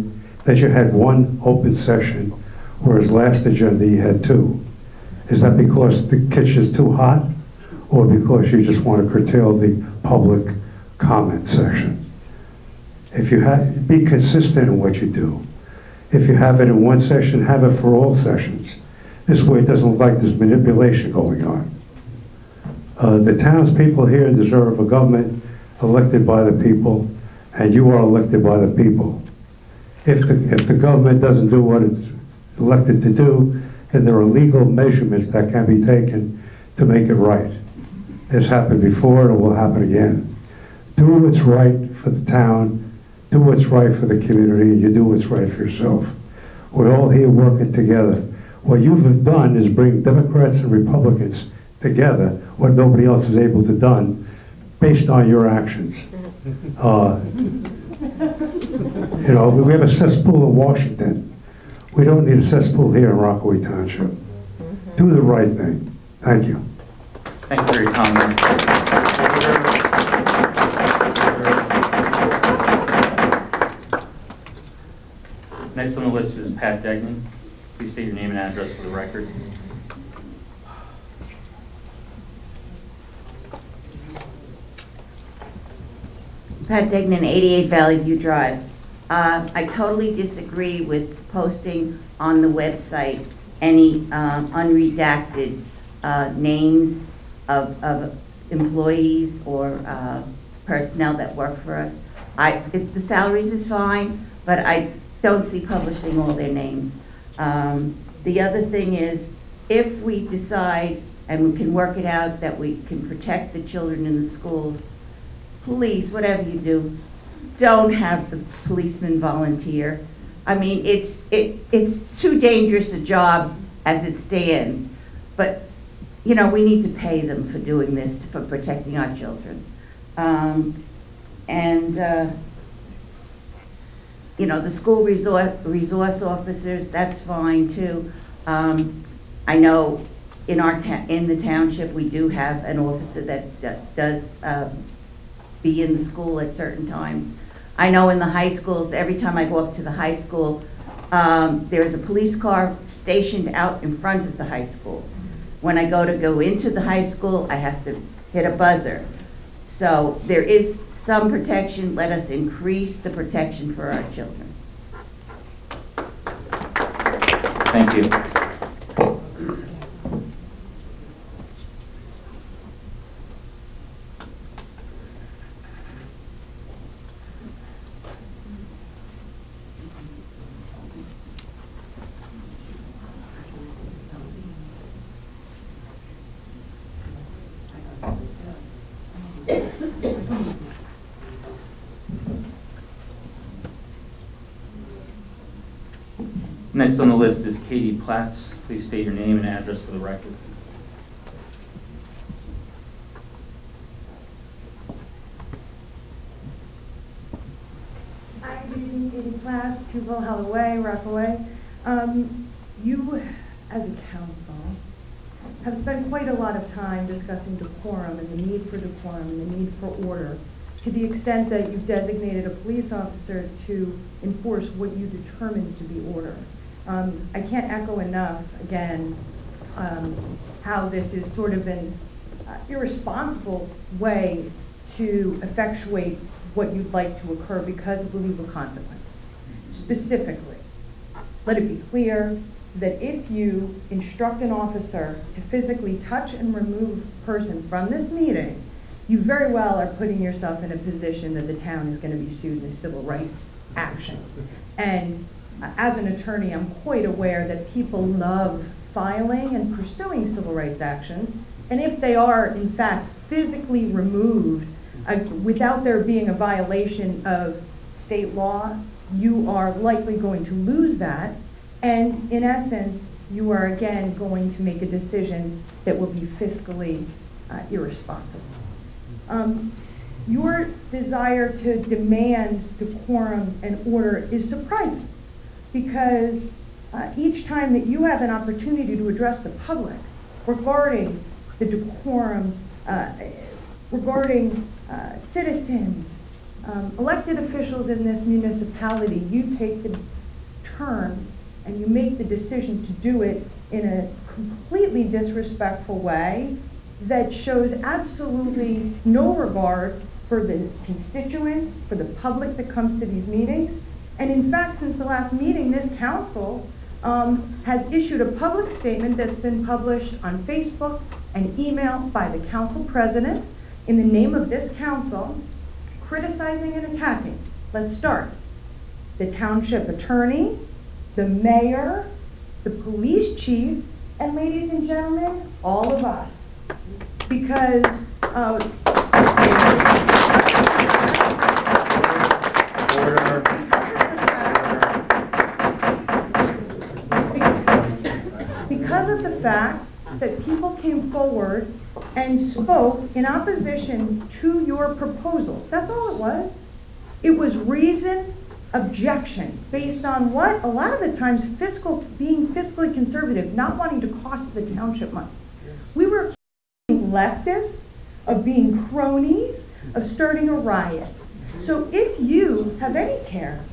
that you had 1 open session, whereas last agenda you had 2. Is that because the kitchen's too hot, or because you just want to curtail the public comment section? If you be consistent in what you do. If you have it in 1 session, have it for all sessions. This way it doesn't look like there's manipulation going on. The townspeople here deserve a government elected by the people, and you are elected by the people. If the government doesn't do what it's elected to do, then there are legal measurements that can be taken to make it right. It's happened before, and it will happen again. Do what's right for the town, do what's right for the community, and you do what's right for yourself. We're all here working together. What you've done is bring Democrats and Republicans together, what nobody else is able to do, based on your actions. You know, we have a cesspool in Washington. We don't need a cesspool here in Rockaway Township. Do the right thing. Thank you. Thank you for your comments. Next on the list is Pat Degnan. Please state your name and address for the record. Pat Degnan, 88 Valley View Drive. I totally disagree with posting on the website any unredacted names of employees or personnel that work for us. The salaries is fine, but I don't see publishing all their names. The other thing is, if we decide, and we can work it out, that we can protect the children in the schools, please, whatever you do, don't have the policeman volunteer. I mean, it's too dangerous a job as it stands. But, you know, we need to pay them for doing this, for protecting our children. You know, the school resource officers, that's fine too. I know in the township we do have an officer that does be in the school at certain times. I know in the high schools, every time I go up to the high school, there's a police car stationed out in front of the high school. When I go into the high school, I have to hit a buzzer. So there is some protection. Let us increase the protection for our children. Thank you. Next on the list is Katie Platts. Please state your name and address for the record. Hi, good evening, Katie Platts, 2 Valhalla Way, Rockaway. You, as a council, have spent quite a lot of time discussing decorum and the need for decorum and the need for order, to the extent that you've designated a police officer to enforce what you determine to be order. I can't echo enough, again, how this is sort of an irresponsible way to effectuate what you'd like to occur because of the legal consequences. Specifically, let it be clear that if you instruct an officer to physically touch and remove a person from this meeting, you very well are putting yourself in a position that the town is going to be sued in a civil rights action. And as an attorney, I'm quite aware that people love filing and pursuing civil rights actions, and if they are, in fact, physically removed without there being a violation of state law, you are likely going to lose that, and in essence, you are again going to make a decision that will be fiscally irresponsible. Your desire to demand decorum and order is surprising, because each time that you have an opportunity to address the public regarding the decorum, regarding citizens, elected officials in this municipality, you take the turn and you make the decision to do it in a completely disrespectful way that shows absolutely no regard for the constituents, for the public that comes to these meetings. And in fact, since the last meeting, this council has issued a public statement that's been published on Facebook and email by the council president in the name of this council, criticizing and attacking. Let's start. The township attorney, the mayor, the police chief, and ladies and gentlemen, all of us. Because Because of the fact that people came forward and spoke in opposition to your proposals. That's all it was. It was reasoned objection based on what? A lot of the times being fiscally conservative, not wanting to cost the township money. We were accusing leftists of being cronies, of starting a riot. So if you have any care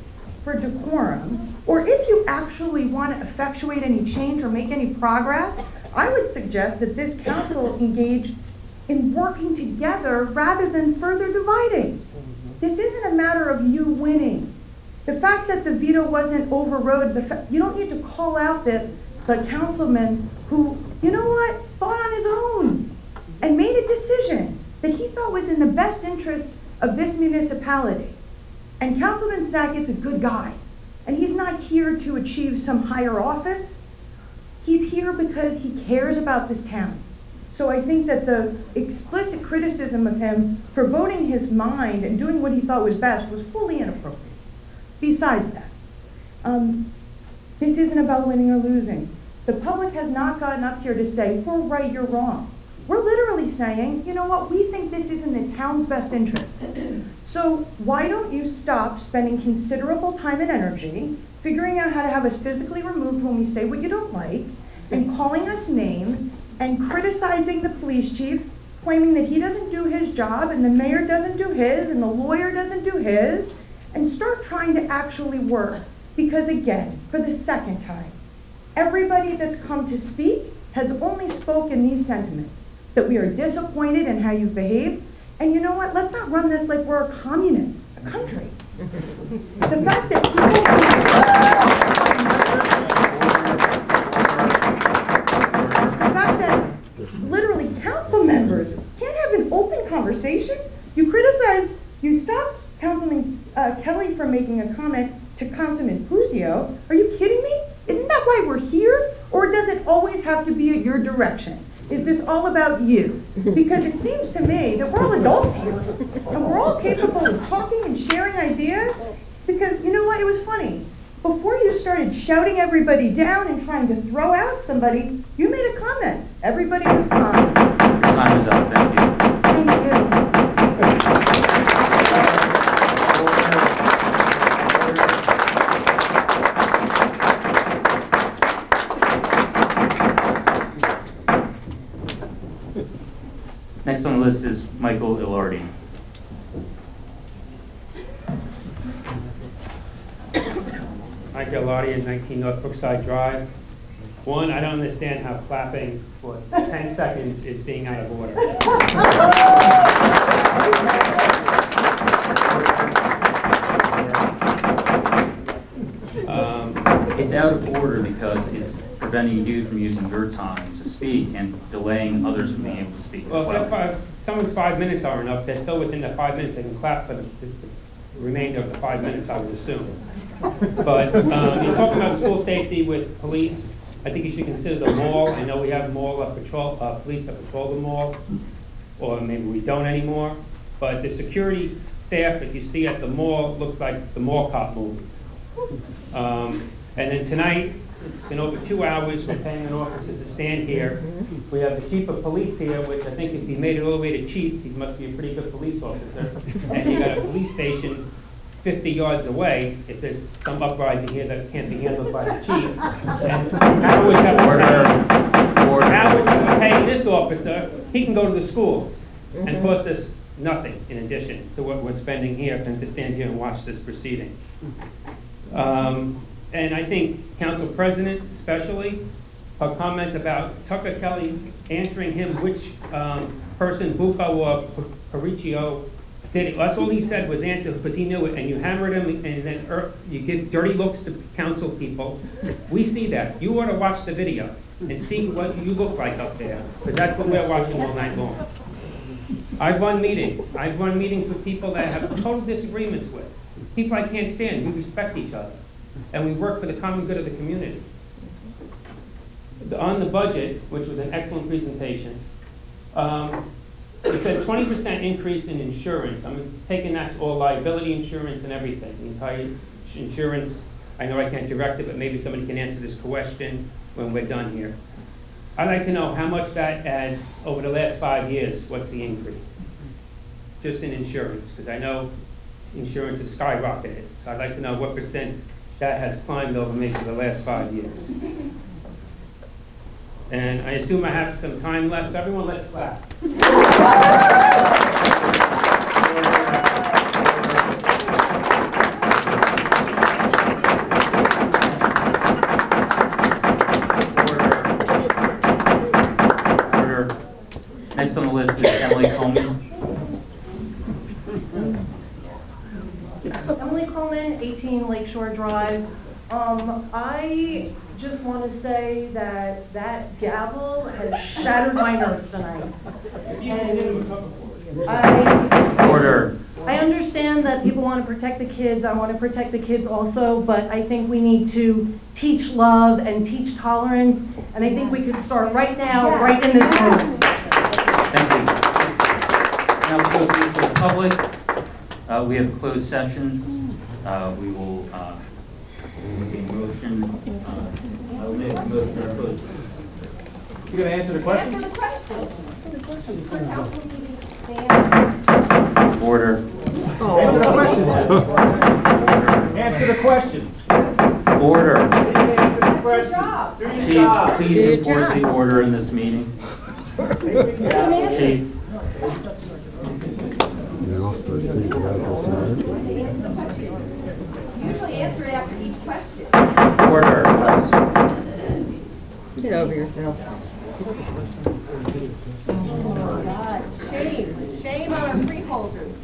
for decorum, or if you actually want to effectuate any change or make any progress, I would suggest that this council engage in working together rather than further dividing. This isn't a matter of you winning. The fact that the veto wasn't overrode, you don't need to call out the councilman who, you know what, thought on his own and made a decision that he thought was in the best interest of this municipality. And Councilman Sackett's a good guy, and he's not here to achieve some higher office. He's here because he cares about this town. So I think that the explicit criticism of him for voting his mind and doing what he thought was best was fully inappropriate. Besides that, this isn't about winning or losing. The public has not gotten up here to say, we're right, you're wrong. We're literally saying, you know what, we think this is in the town's best interest. So why don't you stop spending considerable time and energy figuring out how to have us physically removed when we say what you don't like, and calling us names, and criticizing the police chief, claiming that he doesn't do his job, and the mayor doesn't do his, and the lawyer doesn't do his, and start trying to actually work. Because again, for the second time, everybody that's come to speak has only spoken these sentiments, that we are disappointed in how you've behaved, and you know what, let's not run this like we're a communist, a country. The fact that literally council members can't have an open conversation. You criticize, you stopped Councilman Kelly from making a comment to Councilman Puzio. Are you kidding me? Isn't that why we're here? Or does it always have to be at your direction? Is this all about you? Because it seems to me that we're all adults here, and we're all capable of talking and sharing ideas. Because you know what, it was funny. Before you started shouting everybody down and trying to throw out somebody, you made a comment. Everybody was calm. Your time is up, thank you. Thank you. Next on the list is Michael Ilardi. Michael Ilardi at 19 North Brookside Drive. One, I don't understand how clapping for 10 seconds is being out of order. It's out of order because it's preventing you from using your time to speak and delaying others from being able to speak as Well, well. if someone's 5 minutes are enough, they're still within the 5 minutes, they can clap for the remainder of the 5 minutes, I would assume. But you're talking about school safety with police. I think you should consider the mall. I know we have mall police that patrol the mall, or maybe we don't anymore. But the security staff that you see at the mall looks like the mall cop movies. And then tonight, it's been over 2 hours, we're paying an officer to stand here. We have the chief of police here, which I think if he made it all the way to chief, he must be a pretty good police officer. And you got a police station 50 yards away. If there's some uprising here that can't be handled by the chief, and how is he paying this officer? He can go to the schools and cost us nothing in addition to what we're spending here and to stand here and watch this proceeding. And I think Council President especially, her comment about Tucker Kelly answering him which person, Bucco or Pariccio, did it. That's all he said was answer because he knew it, and you hammered him, and then you give dirty looks to council people. We see that. You ought to watch the video and see what you look like up there, because that's what we're watching all night long. I've run meetings. I've run meetings with people that I have total disagreements with. People I can't stand. We respect each other. And we work for the common good of the community. On the budget, which was an excellent presentation, It's a 20% increase in insurance. I'm taking that all liability insurance and everything, the entire insurance. I know I can't direct it, but maybe somebody can answer this question when we're done here. I'd like to know how much that adds over the last 5 years. What's the increase? Just in insurance, because I know insurance has skyrocketed. So I'd like to know what percent that has climbed over maybe for the last 5 years. And I assume I have some time left, so everyone let's clap. Order. Next on the list is Emily Coleman. Emily Coleman, 18 Lakeshore Drive. I just want to say that that gavel has shattered my nerves tonight. Order. I understand that people want to protect the kids. I want to protect the kids also, but I think we need to teach love and teach tolerance, and I think we could start right now, right in this room. Thank you. Now we'll go to the public. We have a closed session. We will make a motion. I will make a motion for a closed session. You gonna answer the question? Answer the question. Answer the question. For council meetings, they answer. Order. Answer the question. Answer the question. Order. Answer the That's your question. job. Do your Chief, job. please enforce the order in this meeting. Chief. Usually answer it after each question. Order. Get over yourself. Oh, God. Shame. Shame on our freeholders.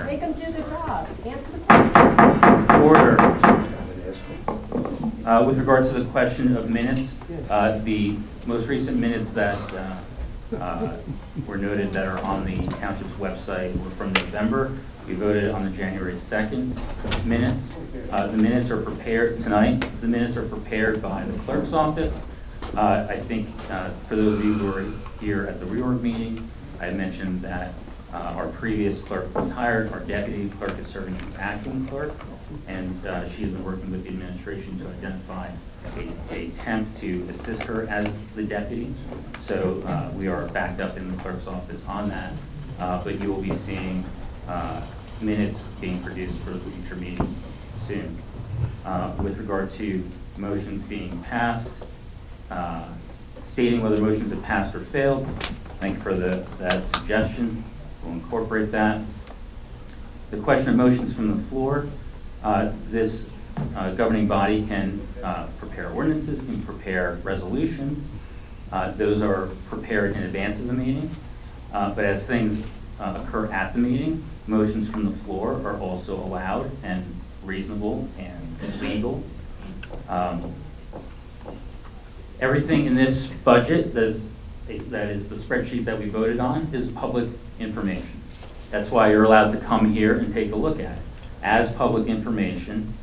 Make them do the job. Answer the question. Order. With regard to the question of minutes, the most recent minutes that were noted that are on the township's website were from November. We voted on the January 2nd minutes. The minutes are prepared tonight. The minutes are prepared by the clerk's office. I think for those of you who were here at the reorg meeting, I mentioned that our previous clerk retired. Our deputy clerk is serving as acting clerk, and she's been working with the administration to identify a temp to assist her as the deputy. So we are backed up in the clerk's office on that, but you will be seeing minutes being produced for future meetings soon. With regard to motions being passed, stating whether motions have passed or failed, thank you for that suggestion. We'll incorporate that. The question of motions from the floor, this governing body can prepare ordinances, can prepare resolutions. Those are prepared in advance of the meeting. But as things occur at the meeting, motions from the floor are also allowed and reasonable and legal. Everything in this budget that is the spreadsheet that we voted on is public information. That's why you're allowed to come here and take a look at it. As public information,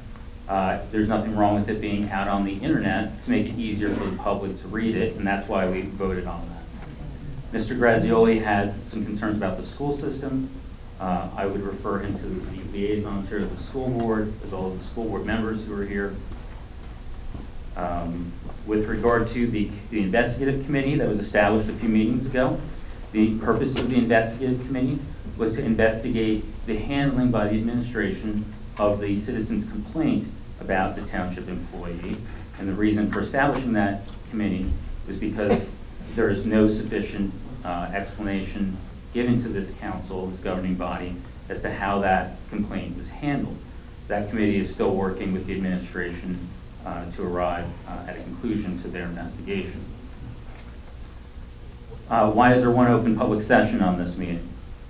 there's nothing wrong with it being out on the internet to make it easier for the public to read it, and that's why we voted on that. Mr. Grazioli had some concerns about the school system. I would refer him to the liaison chair of the school board, as well as the school board members who are here. With regard to the investigative committee that was established a few meetings ago, the purpose of the investigative committee was to investigate the handling by the administration of the citizen's complaint about the township employee. And the reason for establishing that committee was because there is no sufficient explanation given to this council, this governing body, as to how that complaint was handled. That committee is still working with the administration to arrive at a conclusion to their investigation. Why is there one open public session on this meeting?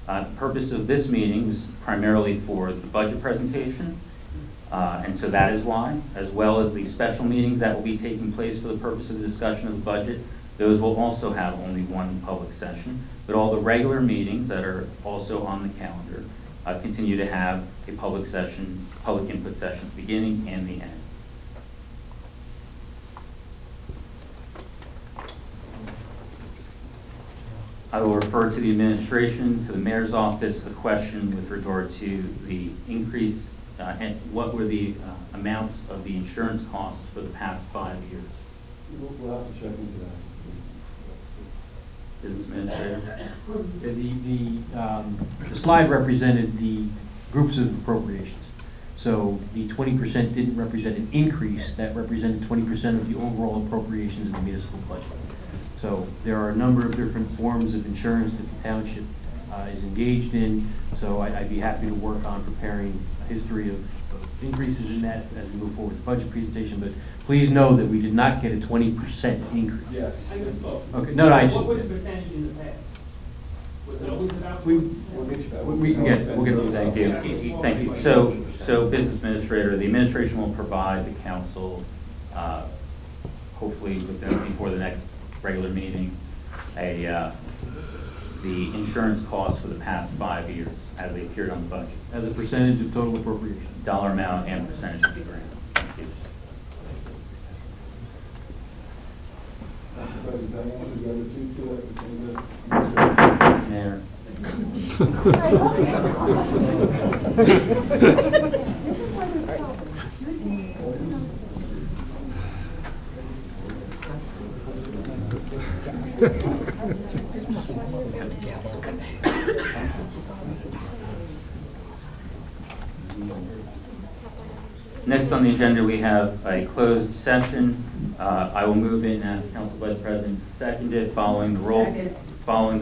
The purpose of this meeting was primarily for the budget presentation, and so that is why, as well as the special meetings that will be taking place for the purpose of the discussion of the budget. Those will also have only one public session, but all the regular meetings that are also on the calendar continue to have a public session, public input session at the beginning and the end. I will refer to the administration, to the mayor's office, the question with regard to the increase, and what were the amounts of the insurance costs for the past 5 years. We'll have to check into that. Business administrator? The slide represented the groups of appropriations. So the 20% didn't represent an increase, that represented 20% of the overall appropriations in the municipal budget. So there are a number of different forms of insurance that the township is engaged in. So I'd be happy to work on preparing a history of increases in that as we move forward with the budget presentation. But please know that we did not get a 20% increase. Yes. I misspoke. Okay, no, I. What was the percentage in the past? Was it always about? We can get, we'll get to that. Thank you. Thank you. So business administrator, the administration will provide the council, hopefully before the next regular meeting, the insurance costs for the past 5 years as they appeared on the budget. As a percentage of total appropriation. Dollar amount and percentage of the grant. Thank you. Mr. President, that answers the other two, Mayor. Next on the agenda, we have a closed session. I will move in as Council Vice President seconded. Following the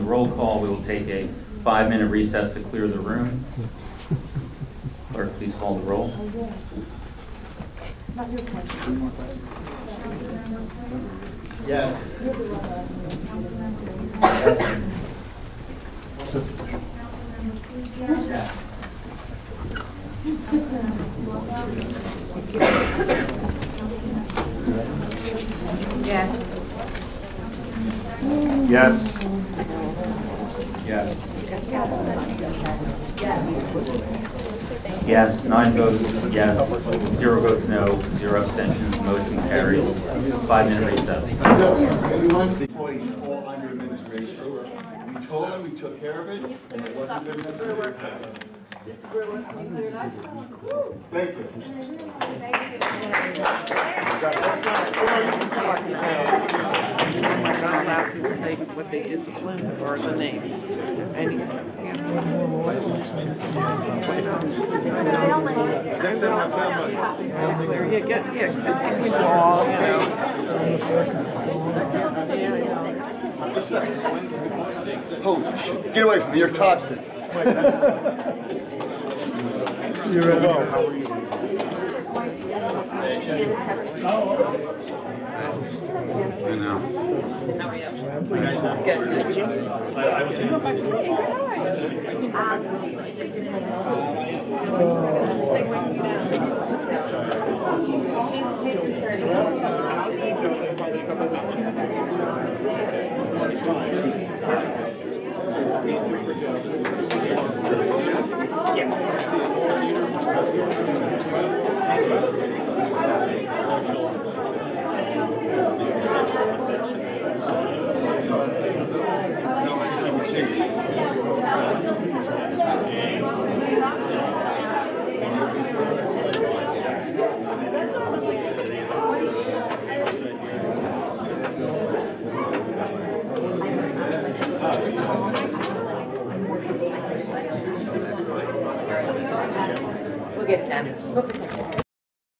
roll call, we will take a 5-minute recess to clear the room. Clerk, please call the roll. Yes. Yes. Yes. Yes. 9 votes yes, 0 votes no, 0 abstentions. Motion carries. 5-minute recess. Employees fall under administration. We told them we took care of it, and it wasn't good administration. Mr. Brewer, can you clear that? Thank you. Am I not allowed to say what they disciplined or the names? There you go. Yeah, just give me all, you know. Holy shit. Get away from me, you're toxic. You're at home. How are you? I know. We'll get 10.